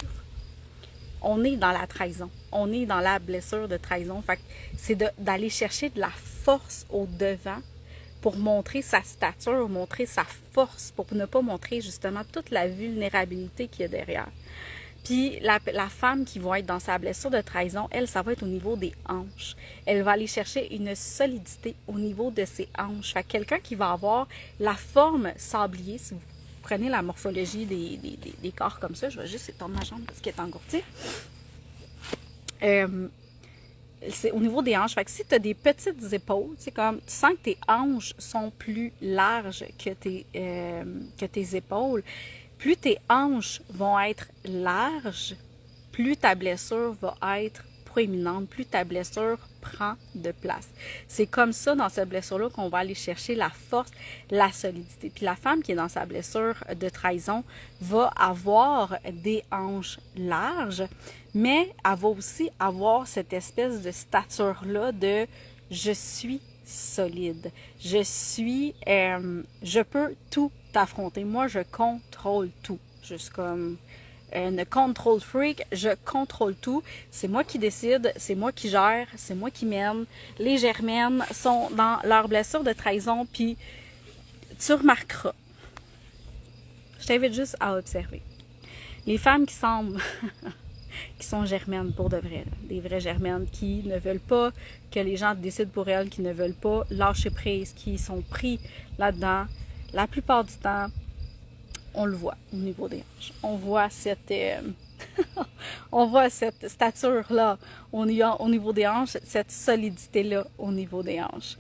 on est dans la trahison. On est dans la blessure de trahison. Fait que c'est d'aller chercher de la force au devant pour montrer sa stature, montrer sa force, pour ne pas montrer justement toute la vulnérabilité qu'il y a derrière. Puis la femme qui va être dans sa blessure de trahison, elle, ça va être au niveau des hanches. Elle va aller chercher une solidité au niveau de ses hanches. Fait que quelqu'un qui va avoir la forme sablier, si vous prenez la morphologie des corps comme ça, je vais juste étendre ma jambe parce qu'elle est engourdie. C'est au niveau des hanches. Fait que si tu as des petites épaules, c'est comme tu sens que tes hanches sont plus larges que tes épaules, plus tes hanches vont être larges, plus ta blessure va être proéminente, plus ta blessure prend de place. C'est comme ça, dans cette blessure-là, qu'on va aller chercher la force, la solidité. Puis la femme qui est dans sa blessure de trahison va avoir des hanches larges, mais elle va aussi avoir cette espèce de stature-là de « je suis solide, je peux tout affronter, moi je contrôle tout ». Juste comme une control freak, je contrôle tout. C'est moi qui décide, c'est moi qui gère, c'est moi qui mène. Les Germaines sont dans leur blessure de trahison, puis tu remarqueras. Je t'invite juste à observer. Les femmes qui semblent, qui sont Germaines pour de vrai, là, des vraies Germaines qui ne veulent pas que les gens décident pour elles, qui ne veulent pas lâcher prise, qui sont pris là-dedans, la plupart du temps, on le voit au niveau des hanches. On voit cette, on voit cette stature-là au niveau des hanches, cette solidité-là au niveau des hanches.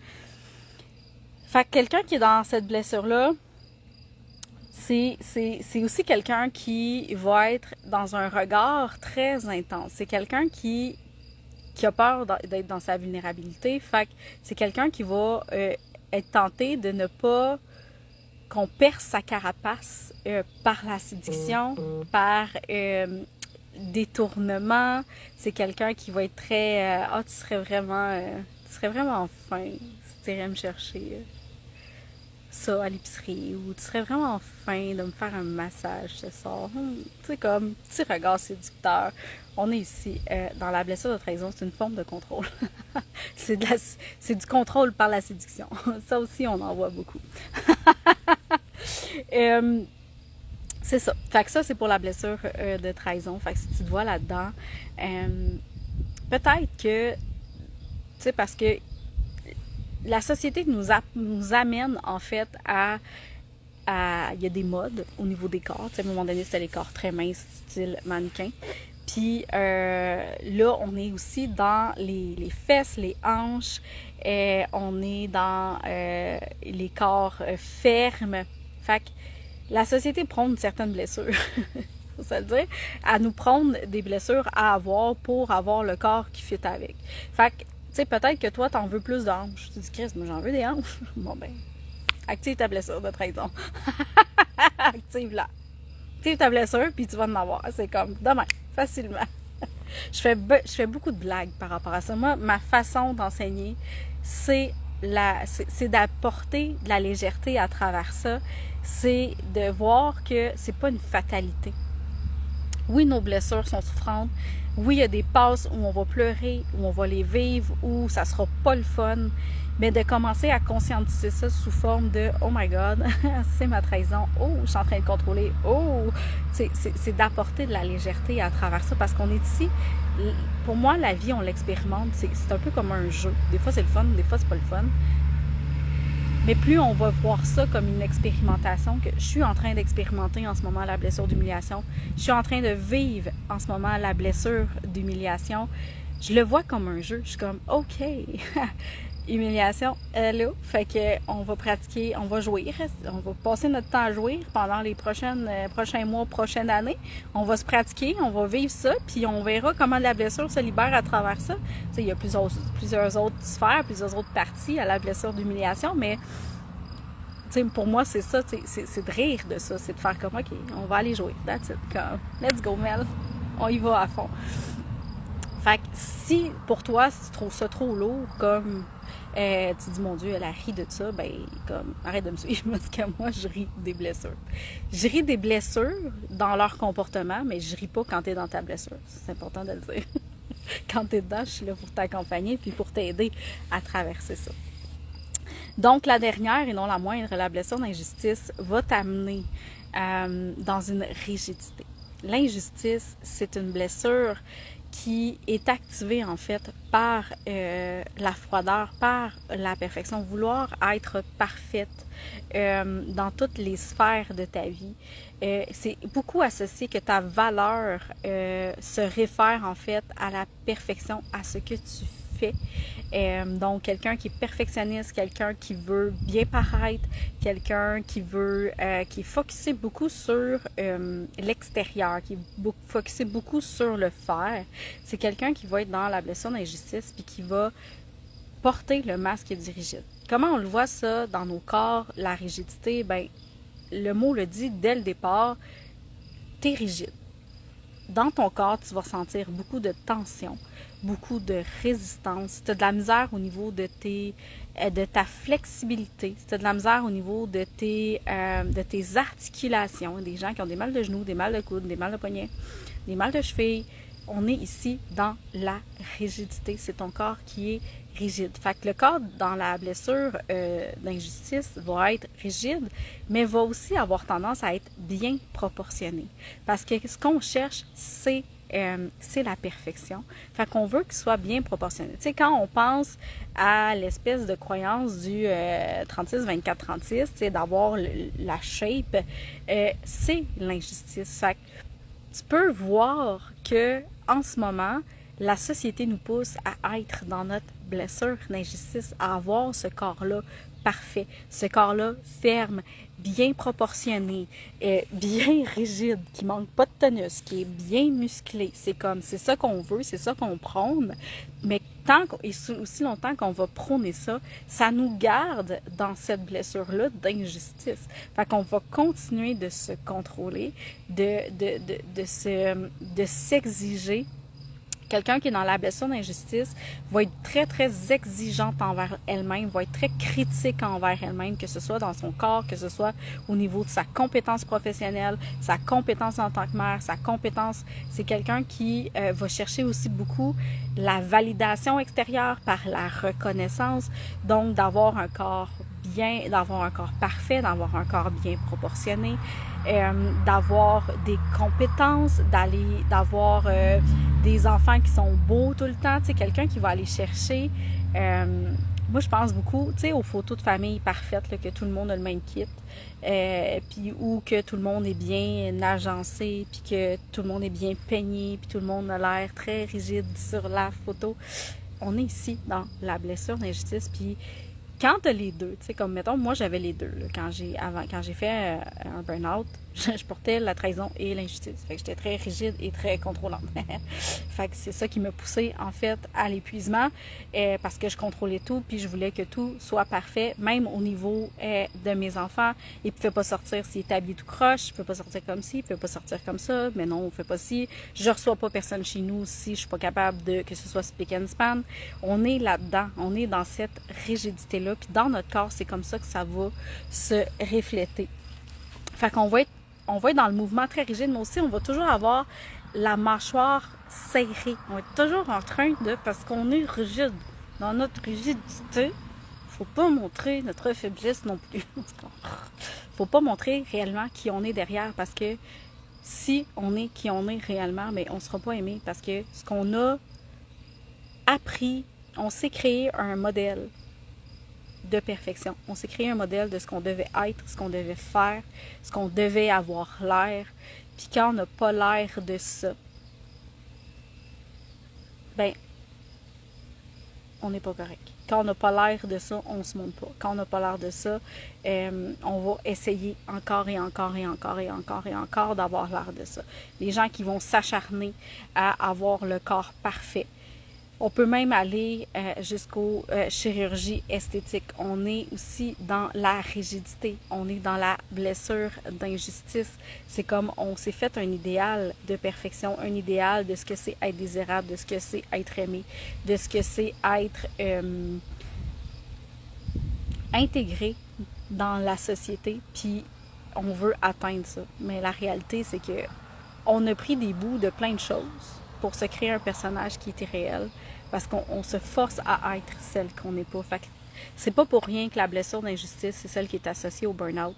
Fait que quelqu'un qui est dans cette blessure-là, c'est aussi quelqu'un qui va être dans un regard très intense. C'est quelqu'un qui a peur d'être dans sa vulnérabilité. Fait que c'est quelqu'un qui va être tenté de ne pas qu'on perce sa carapace par la séduction, par détournement. C'est quelqu'un qui va être très tu serais vraiment fin si tu irais me chercher ça à l'épicerie, ou tu serais vraiment fin de me faire un massage ce soir. Tu sais, comme petit regard séducteur. On est ici dans la blessure de trahison, c'est une forme de contrôle. c'est du contrôle par la séduction. Ça aussi, on en voit beaucoup. C'est ça. Fait que ça, c'est pour la blessure de trahison. Fait que si tu te vois là-dedans, peut-être que, tu sais, parce que la société nous amène, en fait, il y a des modes au niveau des corps. Tu sais, à un moment donné, c'était les corps très minces, style mannequin. Puis là, on est aussi dans les fesses, les hanches. On est dans les corps fermes. Fait que la société prône une certaine blessure. Faut se le dire. Elle nous prône des blessures à avoir pour avoir le corps qui fit avec. Fait que, tu sais, peut-être que toi, t'en veux plus de hanches. Tu dis, Christ, moi, j'en veux des hanches. Bon, ben, active ta blessure de trahison. Active-la. Active ta blessure, puis tu vas en avoir. C'est comme, demain, facilement. Je fais beaucoup de blagues par rapport à ça. Moi, ma façon d'enseigner, c'est d'apporter de la légèreté à travers ça. C'est de voir que c'est pas une fatalité. Oui, nos blessures sont souffrantes. Oui, il y a des passes où on va pleurer, où on va les vivre, où ça sera pas le fun. Mais de commencer à conscientiser ça sous forme de « Oh my God, c'est ma trahison. Oh, je suis en train de contrôler. Oh! » C'est d'apporter de la légèreté à travers ça parce qu'on est ici. Pour moi, la vie, on l'expérimente. C'est un peu comme un jeu. Des fois, c'est le fun, des fois, c'est pas le fun. Mais plus on va voir ça comme une expérimentation, que je suis en train d'expérimenter en ce moment la blessure d'humiliation, je suis en train de vivre en ce moment la blessure d'humiliation, je le vois comme un jeu. Je suis comme, OK, humiliation, hello. Fait que on va pratiquer, on va jouir, on va passer notre temps à jouir pendant les prochains mois, prochaines années. On va se pratiquer, on va vivre ça, puis on verra comment la blessure se libère à travers ça. Tu sais, il y a plusieurs autres sphères, plusieurs autres parties à la blessure d'humiliation, mais tu sais, pour moi, c'est ça, c'est de rire de ça, c'est de faire comme, OK, on va aller jouer, that's it, comme, let's go, Mel, on y va à fond. Fait que si, pour toi, si tu trouves ça trop lourd, comme, tu dis, mon Dieu, elle a ri de ça, ben, comme, arrête de me suivre, parce que moi, je ris des blessures. Je ris des blessures dans leur comportement, mais je ris pas quand t'es dans ta blessure. C'est important de le dire. Quand t'es dedans, je suis là pour t'accompagner puis pour t'aider à traverser ça. Donc, la dernière, et non la moindre, la blessure d'injustice va t'amener dans une rigidité. L'injustice, c'est une blessure qui est activée en fait par la froideur, par la perfection, vouloir être parfaite dans toutes les sphères de ta vie. C'est beaucoup associé que ta valeur se réfère en fait à la perfection, à ce que tu parfait. Donc, quelqu'un qui est perfectionniste, quelqu'un qui veut bien paraître, quelqu'un qui veut, qui est focusé beaucoup sur l'extérieur, qui est focusé beaucoup sur le faire. C'est quelqu'un qui va être dans la blessure d'injustice puis qui va porter le masque du rigide. Comment on le voit ça dans nos corps, la rigidité? Ben, le mot le dit dès le départ, t'es rigide. Dans ton corps, tu vas ressentir beaucoup de tension, beaucoup de résistance. Si tu as de la misère au niveau de ta flexibilité, si tu as de la misère au niveau de tes articulations, des gens qui ont des mal de genoux, des mal de coudes, des mal de poignets, des mal de cheville, on est ici dans la rigidité. C'est ton corps qui est rigide. Fait que le corps dans la blessure d'injustice va être rigide, mais va aussi avoir tendance à être bien proportionné. Parce que ce qu'on cherche, c'est la perfection. Fait qu'on veut qu'il soit bien proportionné. Tu sais, quand on pense à l'espèce de croyance du 36-24-36, tu sais, d'avoir la shape, c'est l'injustice. Fait que tu peux voir que en ce moment, la société nous pousse à être dans notre blessure d'injustice, à avoir ce corps-là parfait, ce corps-là ferme, bien proportionné, bien rigide, qui manque pas de tonus, qui est bien musclé. C'est ça qu'on veut, c'est ça qu'on prône, mais aussi longtemps qu'on va prôner ça, ça nous garde dans cette blessure-là d'injustice. Fait qu'on va continuer de se contrôler, de s'exiger. Quelqu'un qui est dans la blessure d'injustice va être très, très exigeante envers elle-même, va être très critique envers elle-même, que ce soit dans son corps, que ce soit au niveau de sa compétence professionnelle, sa compétence en tant que mère, sa compétence. C'est quelqu'un qui va chercher aussi beaucoup la validation extérieure par la reconnaissance, donc d'avoir un corps bien, d'avoir un corps parfait, d'avoir un corps bien proportionné, d'avoir des compétences, d'avoir des enfants qui sont beaux tout le temps, tu sais, quelqu'un qui va aller chercher, moi je pense beaucoup, tu sais, aux photos de famille parfaites, là, que tout le monde a le même kit, puis ou que tout le monde est bien agencé, puis que tout le monde est bien peigné, puis tout le monde a l'air très rigide sur la photo. On est ici dans la blessure d'injustice, puis quand t'as les deux, tu sais, comme mettons, moi j'avais les deux, là, quand j'ai fait un burn-out, je portais la trahison et l'injustice. Fait que j'étais très rigide et très contrôlante. Fait que c'est ça qui m'a poussée, en fait, à l'épuisement, parce que je contrôlais tout, puis je voulais que tout soit parfait, même au niveau de mes enfants. Ils ne pouvaient pas sortir s'ils étaient habillés tout croche, ils ne pouvaient pas sortir comme ci, ils ne pouvaient pas sortir comme ça, mais non, on ne fait pas ci. Je reçois pas personne chez nous si je suis pas capable de, que ce soit speak and span. On est là-dedans, on est dans cette rigidité-là, puis dans notre corps, c'est comme ça que ça va se refléter. Fait qu'on va être dans le mouvement très rigide, mais aussi on va toujours avoir la mâchoire serrée. On va être toujours en train de, parce qu'on est rigide. Dans notre rigidité, faut pas montrer notre faiblesse non plus. Faut pas montrer réellement qui on est derrière, parce que si on est qui on est réellement, mais on sera pas aimé, parce que ce qu'on a appris, on s'est créé un modèle de perfection. On s'est créé un modèle de ce qu'on devait être, ce qu'on devait faire, ce qu'on devait avoir l'air. Puis quand on n'a pas l'air de ça, ben, on n'est pas correct. Quand on n'a pas l'air de ça, on se montre pas. Quand on n'a pas l'air de ça, on va essayer encore et encore et encore et encore et encore d'avoir l'air de ça. Les gens qui vont s'acharner à avoir le corps parfait. On peut même aller jusqu'aux chirurgies esthétiques. On est aussi dans la rigidité. On est dans la blessure d'injustice. C'est comme on s'est fait un idéal de perfection, un idéal de ce que c'est être désirable, de ce que c'est être aimé, de ce que c'est être intégré dans la société. Puis on veut atteindre ça. Mais la réalité, c'est que on a pris des bouts de plein de choses pour se créer un personnage qui était réel, parce qu'on se force à être celle qu'on n'est pas. Fait que c'est pas pour rien que la blessure d'injustice, c'est celle qui est associée au burn-out,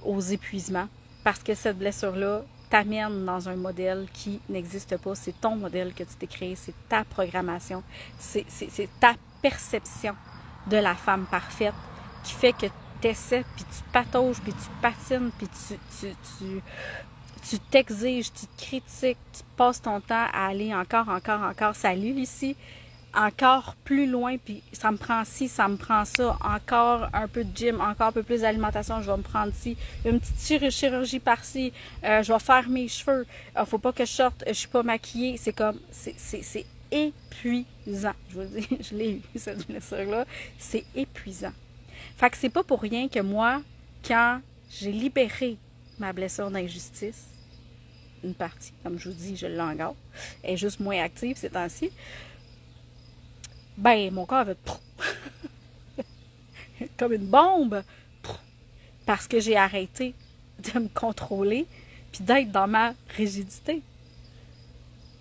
aux épuisements, parce que cette blessure-là t'amène dans un modèle qui n'existe pas. C'est ton modèle que tu t'es créé, c'est ta programmation, c'est ta perception de la femme parfaite qui fait que tu essaies, puis tu te patauges, puis tu patines, puis tu t'exiges, tu te critiques, tu passes ton temps à aller encore. Salut Lucie! encore plus loin, puis ça me prend ci, ça me prend ça, encore un peu de gym, encore un peu plus d'alimentation, je vais me prendre ci, une petite chirurgie par-ci, je vais faire mes cheveux, faut pas que je sorte, je suis pas maquillée, c'est comme, c'est épuisant, je vous le dis, je l'ai eu, cette blessure-là, c'est épuisant. Fait que c'est pas pour rien que moi, quand j'ai libéré ma blessure d'injustice, une partie, comme je vous dis, je l'ai encore, elle est juste moins active ces temps-ci, ben, mon corps va être comme une bombe parce que j'ai arrêté de me contrôler puis d'être dans ma rigidité.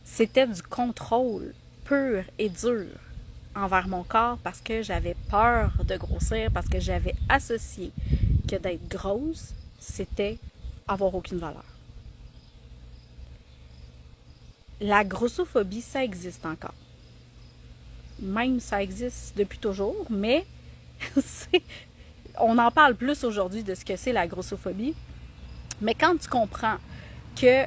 C'était du contrôle pur et dur envers mon corps parce que j'avais peur de grossir, parce que j'avais associé que d'être grosse, c'était avoir aucune valeur. La grossophobie, ça existe encore. Même ça existe depuis toujours, mais on en parle plus aujourd'hui de ce que c'est la grossophobie. Mais quand tu comprends que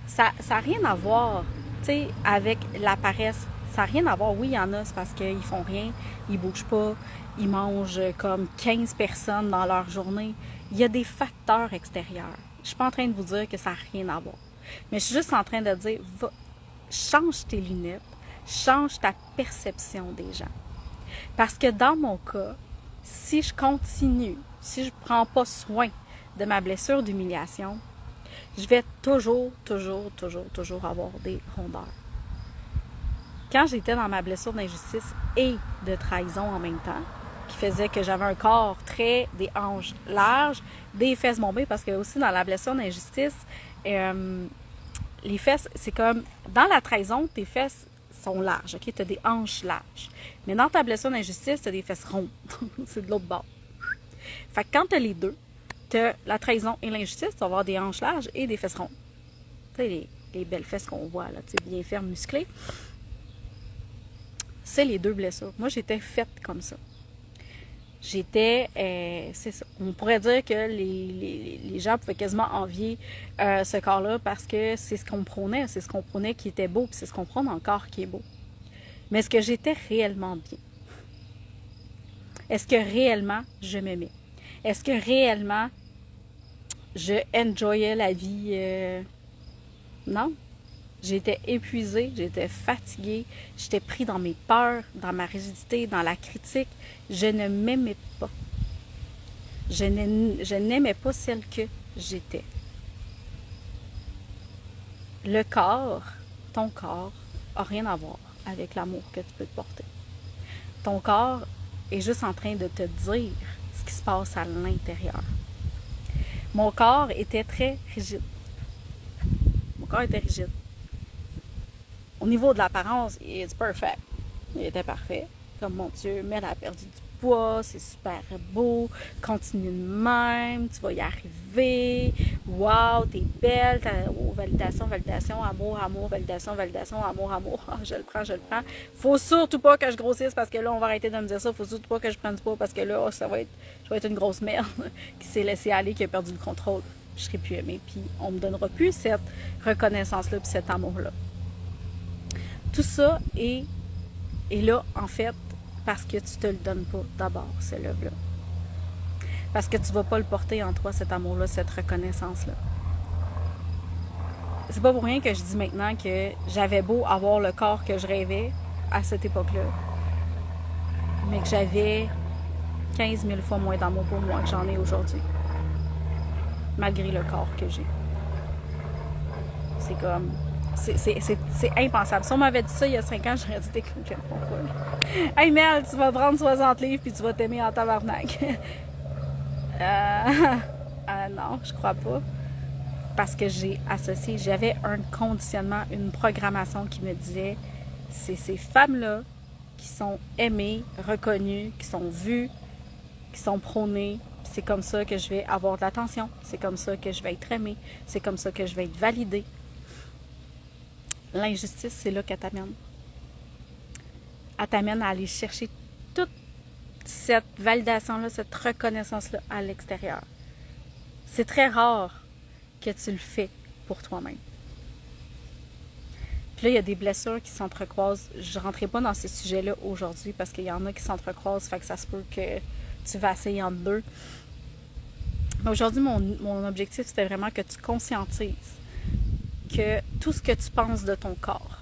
ça n'a rien à voir, tu sais, avec la paresse, ça n'a rien à voir. Oui, il y en a, c'est parce qu'ils font rien, ils bougent pas, ils mangent comme 15 personnes dans leur journée. Il y a des facteurs extérieurs. Je suis pas en train de vous dire que ça n'a rien à voir. Mais je suis juste en train de dire, change tes lunettes, change ta perception des gens. Parce que dans mon cas, si je continue, si je ne prends pas soin de ma blessure d'humiliation, je vais toujours avoir des rondeurs. Quand j'étais dans ma blessure d'injustice et de trahison en même temps, qui faisait que j'avais un corps des hanches larges, des fesses bombées, parce que aussi dans la blessure d'injustice, les fesses, c'est comme, dans la trahison, tes fesses sont larges, ok? Tu as des hanches larges. Mais dans ta blessure d'injustice, tu as des fesses rondes. C'est de l'autre bord. Fait que quand tu as les deux, tu as la trahison et l'injustice, tu vas avoir des hanches larges et des fesses rondes. Tu sais, les belles fesses qu'on voit, là, tu sais, bien fermes, musclées. C'est les deux blessures. Moi, j'étais faite comme ça. J'étais, c'est ça. On pourrait dire que les gens pouvaient quasiment envier ce corps-là parce que c'est ce qu'on prônait. C'est ce qu'on prônait qui était beau, puis c'est ce qu'on prône encore qui est beau. Mais est-ce que j'étais réellement bien? Est-ce que réellement je m'aimais? Est-ce que réellement je enjoyais la vie? Non. J'étais épuisée, j'étais fatiguée, j'étais pris dans mes peurs, dans ma rigidité, dans la critique. Je ne m'aimais pas. Je n'aimais pas celle que j'étais. Le corps, ton corps, n'a rien à voir avec l'amour que tu peux te porter. Ton corps est juste en train de te dire ce qui se passe à l'intérieur. Mon corps était très rigide. Mon corps était rigide. Au niveau de l'apparence, il est perfect. Il était parfait. Comme mon Dieu, mais elle a perdu du poids, c'est super beau. Continue de même, tu vas y arriver. Wow, t'es belle. Oh, validation, amour, validation, amour. Oh, je le prends. Faut surtout pas que je grossisse parce que là, on va arrêter de me dire ça. Faut surtout pas que je prenne du poids parce que là, je vais être une grosse merde qui s'est laissée aller, qui a perdu le contrôle. Je serai plus aimée. Puis on me donnera plus cette reconnaissance-là puis cet amour-là. Tout ça est là, en fait, parce que tu te le donnes pas d'abord, ce love-là. Parce que tu vas pas le porter en toi, cet amour-là, cette reconnaissance-là. C'est pas pour rien que je dis maintenant que j'avais beau avoir le corps que je rêvais à cette époque-là, mais que j'avais 15 000 fois moins d'amour pour moi que j'en ai aujourd'hui. Malgré le corps que j'ai. C'est comme... C'est impensable. Si on m'avait dit ça il y a 5 ans, j'aurais dit t'es complètement folle. Hey Mel, tu vas prendre 60 livres puis tu vas t'aimer en tabarnak. Non, je crois pas. Parce que j'avais un conditionnement, une programmation qui me disait c'est ces femmes-là qui sont aimées, reconnues, qui sont vues, qui sont prônées. C'est comme ça que je vais avoir de l'attention. C'est comme ça que je vais être aimée. C'est comme ça que je vais être validée. L'injustice, c'est là qu'elle t'amène. Elle t'amène à aller chercher toute cette validation-là, cette reconnaissance-là à l'extérieur. C'est très rare que tu le fais pour toi-même. Puis là, il y a des blessures qui s'entrecroisent. Je ne rentrerai pas dans ce sujet-là aujourd'hui parce qu'il y en a qui s'entrecroisent, fait que ça se peut que tu vacilles entre deux. Mais aujourd'hui, mon objectif, c'était vraiment que tu conscientises que tout ce que tu penses de ton corps,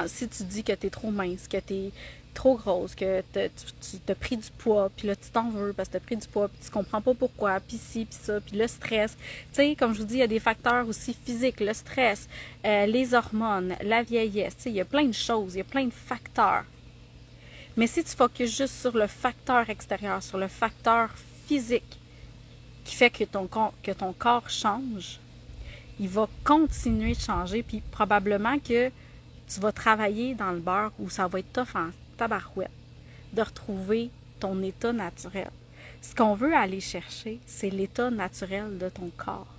si tu dis que tu es trop mince, que tu es trop grosse, que tu as pris du poids, puis là tu t'en veux parce que tu as pris du poids, puis tu comprends pas pourquoi, puis ci, puis ça, puis le stress. Tu sais, comme je vous dis, il y a des facteurs aussi physiques, le stress, les hormones, la vieillesse, tu sais, il y a plein de choses, il y a plein de facteurs. Mais si tu focuses juste sur le facteur extérieur, sur le facteur physique qui fait que ton corps change, il va continuer de changer, puis probablement que tu vas travailler dans le beurre où ça va être tough en tabarouette de retrouver ton état naturel. Ce qu'on veut aller chercher, c'est l'état naturel de ton corps.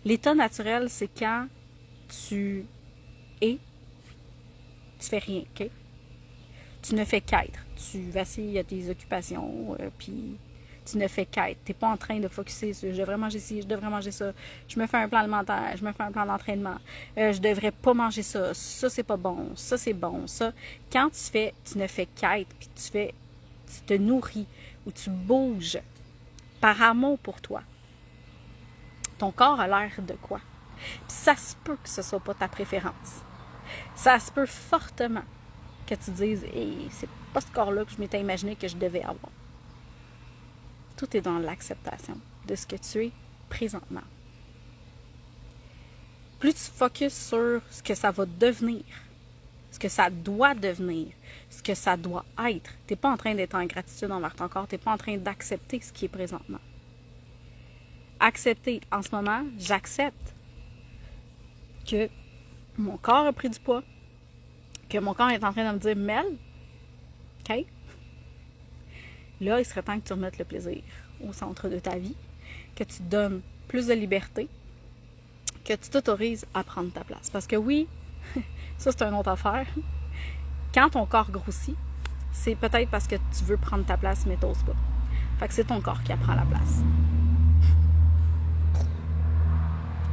L'état naturel, c'est quand tu fais rien, OK? Tu ne fais qu'être. Tu vacilles à tes occupations, puis tu ne fais qu'être. Tu n'es pas en train de focusser sur « je devrais manger ci, je devrais manger ça, je me fais un plan alimentaire, je me fais un plan d'entraînement, je devrais pas manger ça, ça c'est pas bon, ça c'est bon, ça. » Quand tu ne fais qu'être, puis tu te nourris ou tu bouges par amour pour toi, ton corps a l'air de quoi? Puis ça se peut que ce soit pas ta préférence. Ça se peut fortement que tu dises « hey, c'est pas ce corps-là que je m'étais imaginé que je devais avoir. » Tout est dans l'acceptation de ce que tu es présentement. Plus tu focuses sur ce que ça va devenir, ce que ça doit devenir, ce que ça doit être, tu n'es pas en train d'être en gratitude envers ton corps, tu n'es pas en train d'accepter ce qui est présentement. Accepter, en ce moment, j'accepte que mon corps a pris du poids, que mon corps est en train de me dire « Mel, OK? » Là, il serait temps que tu remettes le plaisir au centre de ta vie, que tu te donnes plus de liberté, que tu t'autorises à prendre ta place. Parce que oui, ça c'est une autre affaire. Quand ton corps grossit, c'est peut-être parce que tu veux prendre ta place, mais t'oses pas. Fait que c'est ton corps qui prend la place.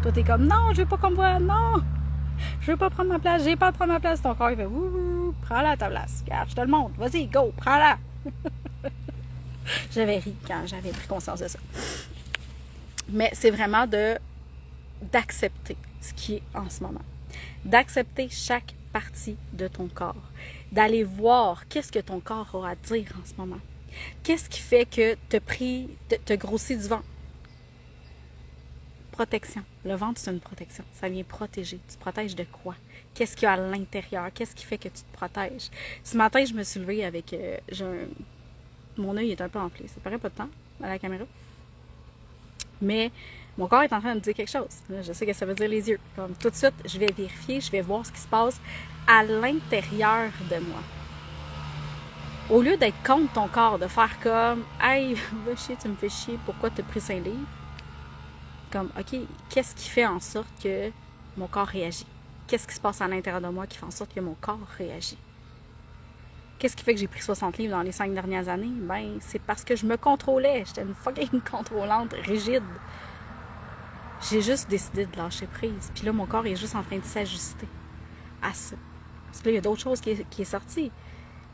Toi, t'es comme, non, je veux pas qu'on me voie, non! Je veux pas prendre ma place, j'ai pas à prendre ma place. Ton corps, il fait, ouh, prends-la à ta place. Regarde, je te le montre. Vas-y, go, prends-la. J'avais ri quand j'avais pris conscience de ça. Mais c'est vraiment d'accepter ce qui est en ce moment. D'accepter chaque partie de ton corps. D'aller voir qu'est-ce que ton corps aura à dire en ce moment. Qu'est-ce qui fait que t'as grossi du ventre? Protection. Le ventre, c'est une protection. Ça vient protéger. Tu te protèges de quoi? Qu'est-ce qu'il y a à l'intérieur? Qu'est-ce qui fait que tu te protèges? Ce matin, je me suis levée avec... mon œil est un peu enflé. Ça paraît pas de temps à la caméra. Mais mon corps est en train de me dire quelque chose. Là, je sais que ça veut dire les yeux. Comme tout de suite, je vais vérifier, je vais voir ce qui se passe à l'intérieur de moi. Au lieu d'être contre ton corps, de faire comme « Hey, va chier, tu me fais chier, pourquoi tu as pris 5 livres? » Comme « OK, qu'est-ce qui fait en sorte que mon corps réagit? Qu'est-ce qui se passe à l'intérieur de moi qui fait en sorte que mon corps réagit? » Qu'est-ce qui fait que j'ai pris 60 livres dans les 5 dernières années? Ben, c'est parce que je me contrôlais. J'étais une fucking contrôlante, rigide. J'ai juste décidé de lâcher prise. Puis là, mon corps est juste en train de s'ajuster à ça. Parce que là, il y a d'autres choses qui est sorti.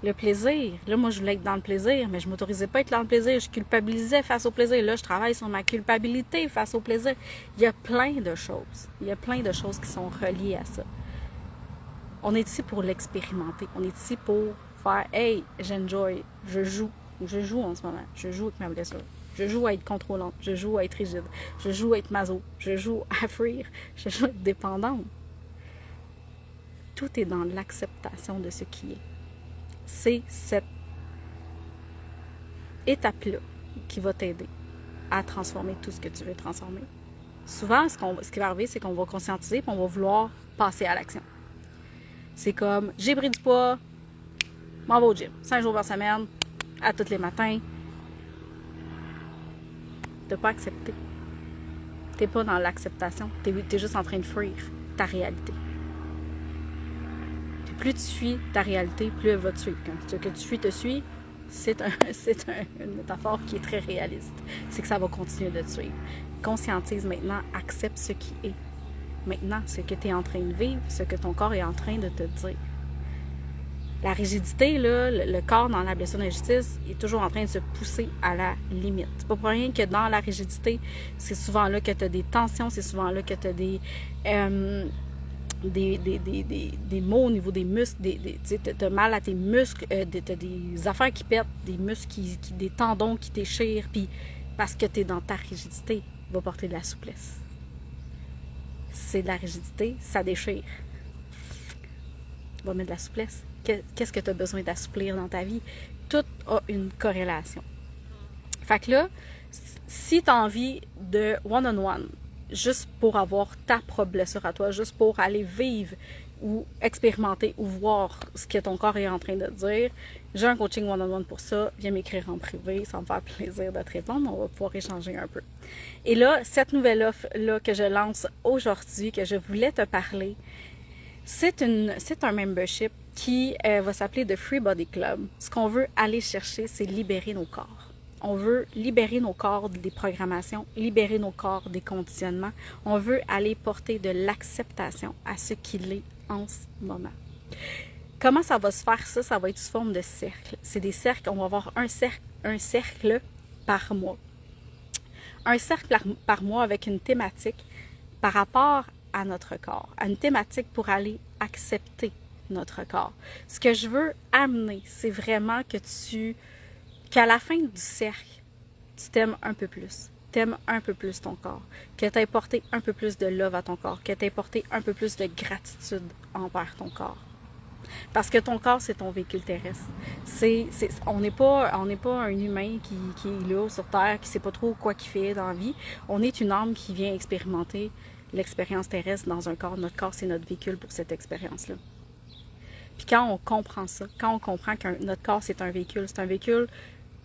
Le plaisir. Là, moi, je voulais être dans le plaisir, mais je ne m'autorisais pas à être dans le plaisir. Je culpabilisais face au plaisir. Là, je travaille sur ma culpabilité face au plaisir. Il y a plein de choses. Il y a plein de choses qui sont reliées à ça. On est ici pour l'expérimenter. On est ici pour faire « Hey, j'enjoy, je joue en ce moment. Je joue avec ma blessure. Je joue à être contrôlante. Je joue à être rigide. Je joue à être maso. Je joue à fuir. Je joue à être dépendante. » Tout est dans l'acceptation de ce qui est. C'est cette étape-là qui va t'aider à transformer tout ce que tu veux transformer. Souvent, ce qui va arriver, c'est qu'on va conscientiser et on va vouloir passer à l'action. C'est comme, j'ai pris du poids, m'en vais au gym, 5 jours par semaine, à tous les matins. T'as pas accepté. T'es pas dans l'acceptation. T'es juste en train de fuir ta réalité. Puis plus tu fuis ta réalité, plus elle va te suivre. Quand ce que tu fuis te suit, c'est une métaphore qui est très réaliste. C'est que ça va continuer de te suivre. Conscientise maintenant, accepte ce qui est. maintenant, ce que tu es en train de vivre, ce que ton corps est en train de te dire. La rigidité, là, le corps dans la blessure d'injustice est toujours en train de se pousser à la limite. C'est pas pour rien que dans la rigidité, c'est souvent là que tu as des tensions, c'est souvent là que tu as des maux au niveau des muscles, tu as mal à tes muscles, tu as des affaires qui pètent, des muscles, des tendons qui déchirent, puis parce que tu es dans ta rigidité, va porter de la souplesse. C'est de la rigidité, ça déchire. Va mettre de la souplesse. Qu'est-ce que tu as besoin d'assouplir dans ta vie? Tout a une corrélation. Fait que là, si tu as envie de one-on-one, juste pour avoir ta propre blessure à toi, juste pour aller vivre ou expérimenter ou voir ce que ton corps est en train de dire, j'ai un coaching one-on-one pour ça. Viens m'écrire en privé, ça va me faire plaisir de te répondre. On va pouvoir échanger un peu. Et là, cette nouvelle offre-là que je lance aujourd'hui, que je voulais te parler, c'est un membership qui va s'appeler The Free Body Club. Ce qu'on veut aller chercher, c'est libérer nos corps. On veut libérer nos corps des programmations, libérer nos corps des conditionnements. On veut aller porter de l'acceptation à ce qu'il est en ce moment. Comment ça va se faire ça? Ça va être sous forme de cercle. C'est des cercles, on va avoir un cercle par mois. Un cercle par mois avec une thématique par rapport à notre corps, à une thématique pour aller accepter notre corps. Ce que je veux amener, c'est vraiment qu'à la fin du cercle, tu t'aimes un peu plus. T'aimes un peu plus ton corps. Que tu aies porté un peu plus de love à ton corps. Que tu aies porté un peu plus de gratitude envers ton corps. Parce que ton corps, c'est ton véhicule terrestre. On n'est pas un humain qui est là sur Terre, qui ne sait pas trop quoi qu'il fait dans la vie. On est une âme qui vient expérimenter l'expérience terrestre dans un corps. Notre corps, c'est notre véhicule pour cette expérience-là. Puis quand on comprend ça, quand on comprend que notre corps, c'est un véhicule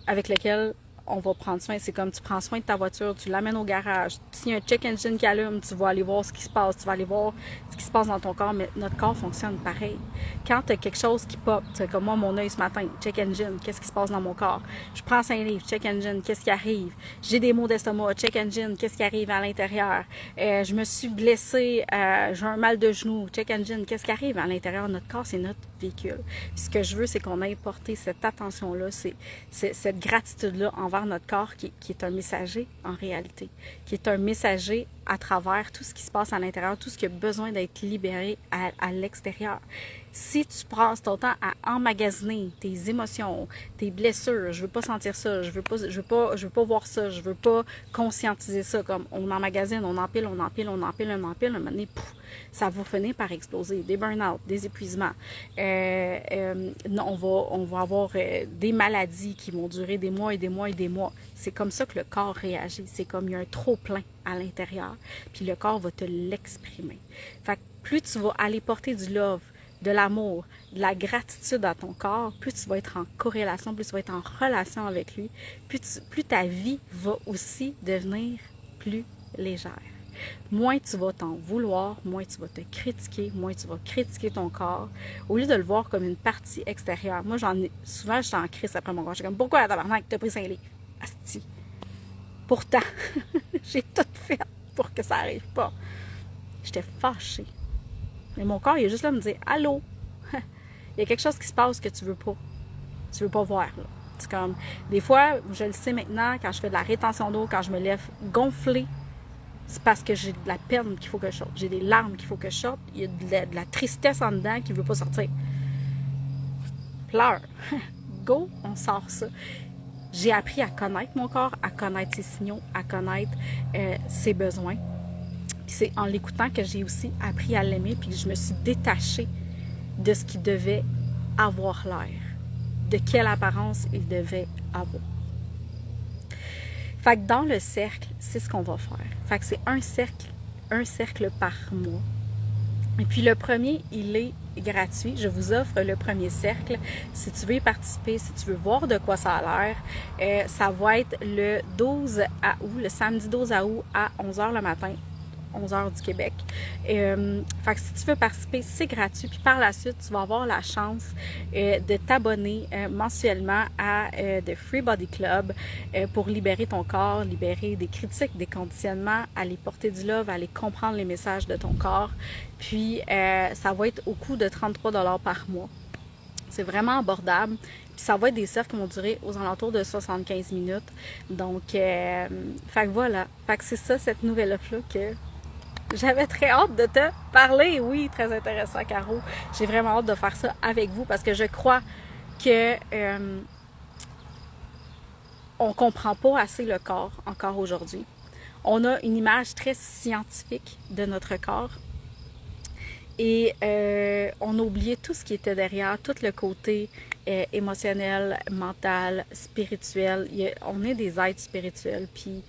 avec lequel on va prendre soin. C'est comme tu prends soin de ta voiture, tu l'amènes au garage. S'il y a un check engine qui allume, tu vas aller voir ce qui se passe. Tu vas aller voir ce qui se passe dans ton corps, mais notre corps fonctionne pareil. Quand tu as quelque chose qui pop, c'est comme moi, mon œil ce matin, check engine, qu'est-ce qui se passe dans mon corps? Je prends 5 livres, check engine, qu'est-ce qui arrive? J'ai des maux d'estomac, check engine, qu'est-ce qui arrive à l'intérieur? Je me suis blessée, j'ai un mal de genou, check engine, qu'est-ce qui arrive à l'intérieur? Notre corps, c'est notre véhicule. Puis ce que je veux, c'est qu'on ait porté cette attention-là, cette gratitude-là envers notre corps qui est un messager en réalité, qui est un messager à travers tout ce qui se passe à l'intérieur, tout ce qui a besoin d'être libéré à l'extérieur. Si tu passes ton temps à emmagasiner tes émotions, tes blessures, je veux pas sentir ça, je veux pas voir ça, je veux pas conscientiser ça, comme on emmagasine, on empile, un moment donné, ça va finir par exploser, des burn-out, des épuisements. On va avoir des maladies qui vont durer des mois et des mois et des mois. C'est comme ça que le corps réagit. C'est comme il y a un trop-plein à l'intérieur, puis le corps va te l'exprimer. Fait que plus tu vas aller porter du love, de l'amour, de la gratitude à ton corps, plus tu vas être en corrélation, plus tu vas être en relation avec lui, plus ta vie va aussi devenir plus légère. Moins tu vas t'en vouloir, moins tu vas te critiquer, moins tu vas critiquer ton corps, au lieu de le voir comme une partie extérieure. Moi, souvent, j'étais en crise après mon corps. J'étais comme, pourquoi la tabarnak t'as pris 5 livres? Asti. Pourtant, j'ai tout fait pour que ça n'arrive pas. J'étais fâchée. Mais mon corps, il est juste là à me dire, allô, il y a quelque chose qui se passe que tu veux pas voir, là. C'est comme, des fois, je le sais maintenant, quand je fais de la rétention d'eau, quand je me lève gonflée, c'est parce que j'ai de la peine qu'il faut que je sorte. J'ai des larmes qu'il faut que je sorte. Il y a de la tristesse en dedans qui ne veut pas sortir. Pleure. Go, on sort ça. J'ai appris à connaître mon corps, à connaître ses signaux, à connaître ses besoins. Puis c'est en l'écoutant que j'ai aussi appris à l'aimer, puis je me suis détachée de ce qu'il devait avoir l'air, de quelle apparence il devait avoir. Fait que dans le cercle, c'est ce qu'on va faire. Fait que c'est un cercle par mois. Et puis le premier, il est gratuit. Je vous offre le premier cercle. Si tu veux y participer, si tu veux voir de quoi ça a l'air, ça va être le 12 août, le samedi 12 août à 11h le matin. 11h du Québec. Fait que si tu veux participer, c'est gratuit. Puis par la suite, tu vas avoir la chance de t'abonner mensuellement à The Free Body Club pour libérer ton corps, libérer des critiques, des conditionnements, aller porter du love, aller comprendre les messages de ton corps. Puis ça va être au coût de 33 $ par mois. C'est vraiment abordable. Puis ça va être des cercles qui vont durer aux alentours de 75 minutes. Donc, fait que voilà. Fait que c'est ça, cette nouvelle offre-là que j'avais très hâte de te parler. Oui, très intéressant, Caro. J'ai vraiment hâte de faire ça avec vous parce que je crois que on comprend pas assez le corps encore aujourd'hui. On a une image très scientifique de notre corps. Et on a oublié tout ce qui était derrière, tout le côté émotionnel, mental, spirituel. On est des êtres spirituels, puis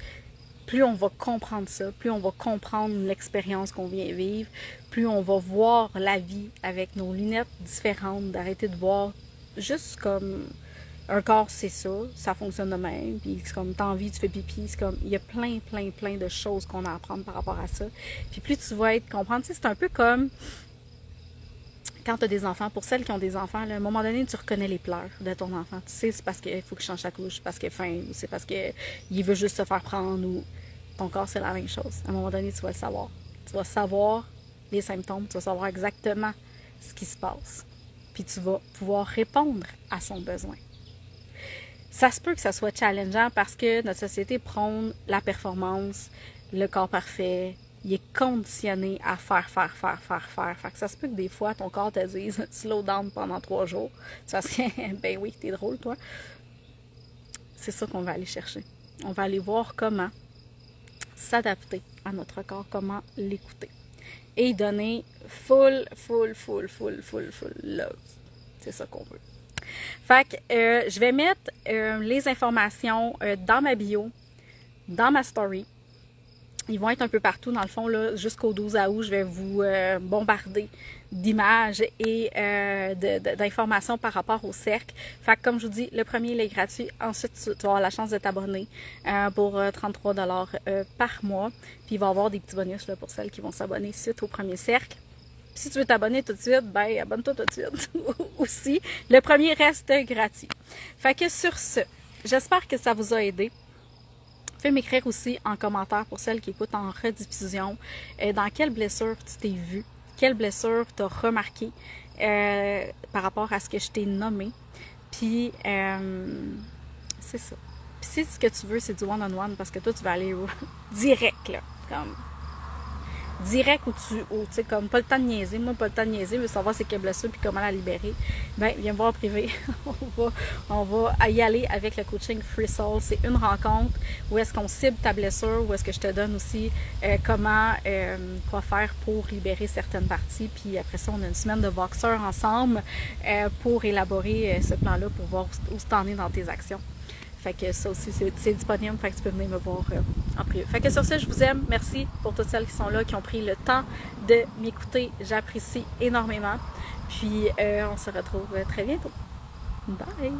plus on va comprendre ça, plus on va comprendre l'expérience qu'on vient vivre, plus on va voir la vie avec nos lunettes différentes, d'arrêter de voir juste comme un corps, c'est ça, ça fonctionne de même, puis c'est comme t'as envie, tu fais pipi, c'est comme, il y a plein de choses qu'on a à apprendre par rapport à ça. Puis plus tu vas être comprendre, tu sais, c'est un peu comme quand tu as des enfants, pour celles qui ont des enfants, là, à un moment donné, tu reconnais les pleurs de ton enfant. Tu sais, c'est parce qu'il faut qu'il change sa couche, parce qu'il est faim, ou c'est parce qu'il veut juste se faire prendre, ou ton corps, c'est la même chose. À un moment donné, tu vas le savoir. Tu vas savoir les symptômes, tu vas savoir exactement ce qui se passe. Puis tu vas pouvoir répondre à son besoin. Ça se peut que ça soit challengeant parce que notre société prône la performance, le corps parfait. Il est conditionné à faire. Fait que ça se peut que des fois, ton corps te dise « slow down pendant 3 jours ». C'est parce que, ben oui, t'es drôle, toi. C'est ça qu'on va aller chercher. On va aller voir comment s'adapter à notre corps, comment l'écouter. Et donner full love. C'est ça qu'on veut. Fait que je vais mettre les informations dans ma bio, dans ma story. Ils vont être un peu partout, dans le fond, là, jusqu'au 12 août, je vais vous bombarder d'images et d'informations par rapport au cercle. Fait que, comme je vous dis, le premier, il est gratuit. Ensuite, tu vas avoir la chance de t'abonner pour 33 $ par mois. Puis, il va y avoir des petits bonus là, pour celles qui vont s'abonner suite au premier cercle. Si tu veux t'abonner tout de suite, ben abonne-toi tout de suite aussi. Le premier reste gratuit. Fait que sur ce, j'espère que ça vous a aidé. Fais m'écrire aussi en commentaire pour celles qui écoutent en rediffusion dans quelle blessure tu t'es vu, quelle blessure tu as remarqué par rapport à ce que je t'ai nommé. Puis, c'est ça. Puis si ce que tu veux, c'est du one-on-one parce que toi, tu vas aller direct, là, comme direct où tu sais, comme pas le temps de niaiser, moi pas le temps de niaiser, mais savoir c'est quelle blessure puis comment la libérer, ben viens me voir en privé. on va y aller avec le coaching Free Soul. C'est une rencontre où est-ce qu'on cible ta blessure, où est-ce que je te donne aussi comment quoi faire pour libérer certaines parties, puis après ça on a une semaine de boxeur ensemble pour élaborer ce plan-là pour voir où tu en es dans tes actions. Fait que ça aussi, c'est disponible, fait que tu peux venir me voir en privé. Fait que sur ce, je vous aime. Merci pour toutes celles qui sont là, qui ont pris le temps de m'écouter. J'apprécie énormément. Puis, on se retrouve très bientôt. Bye!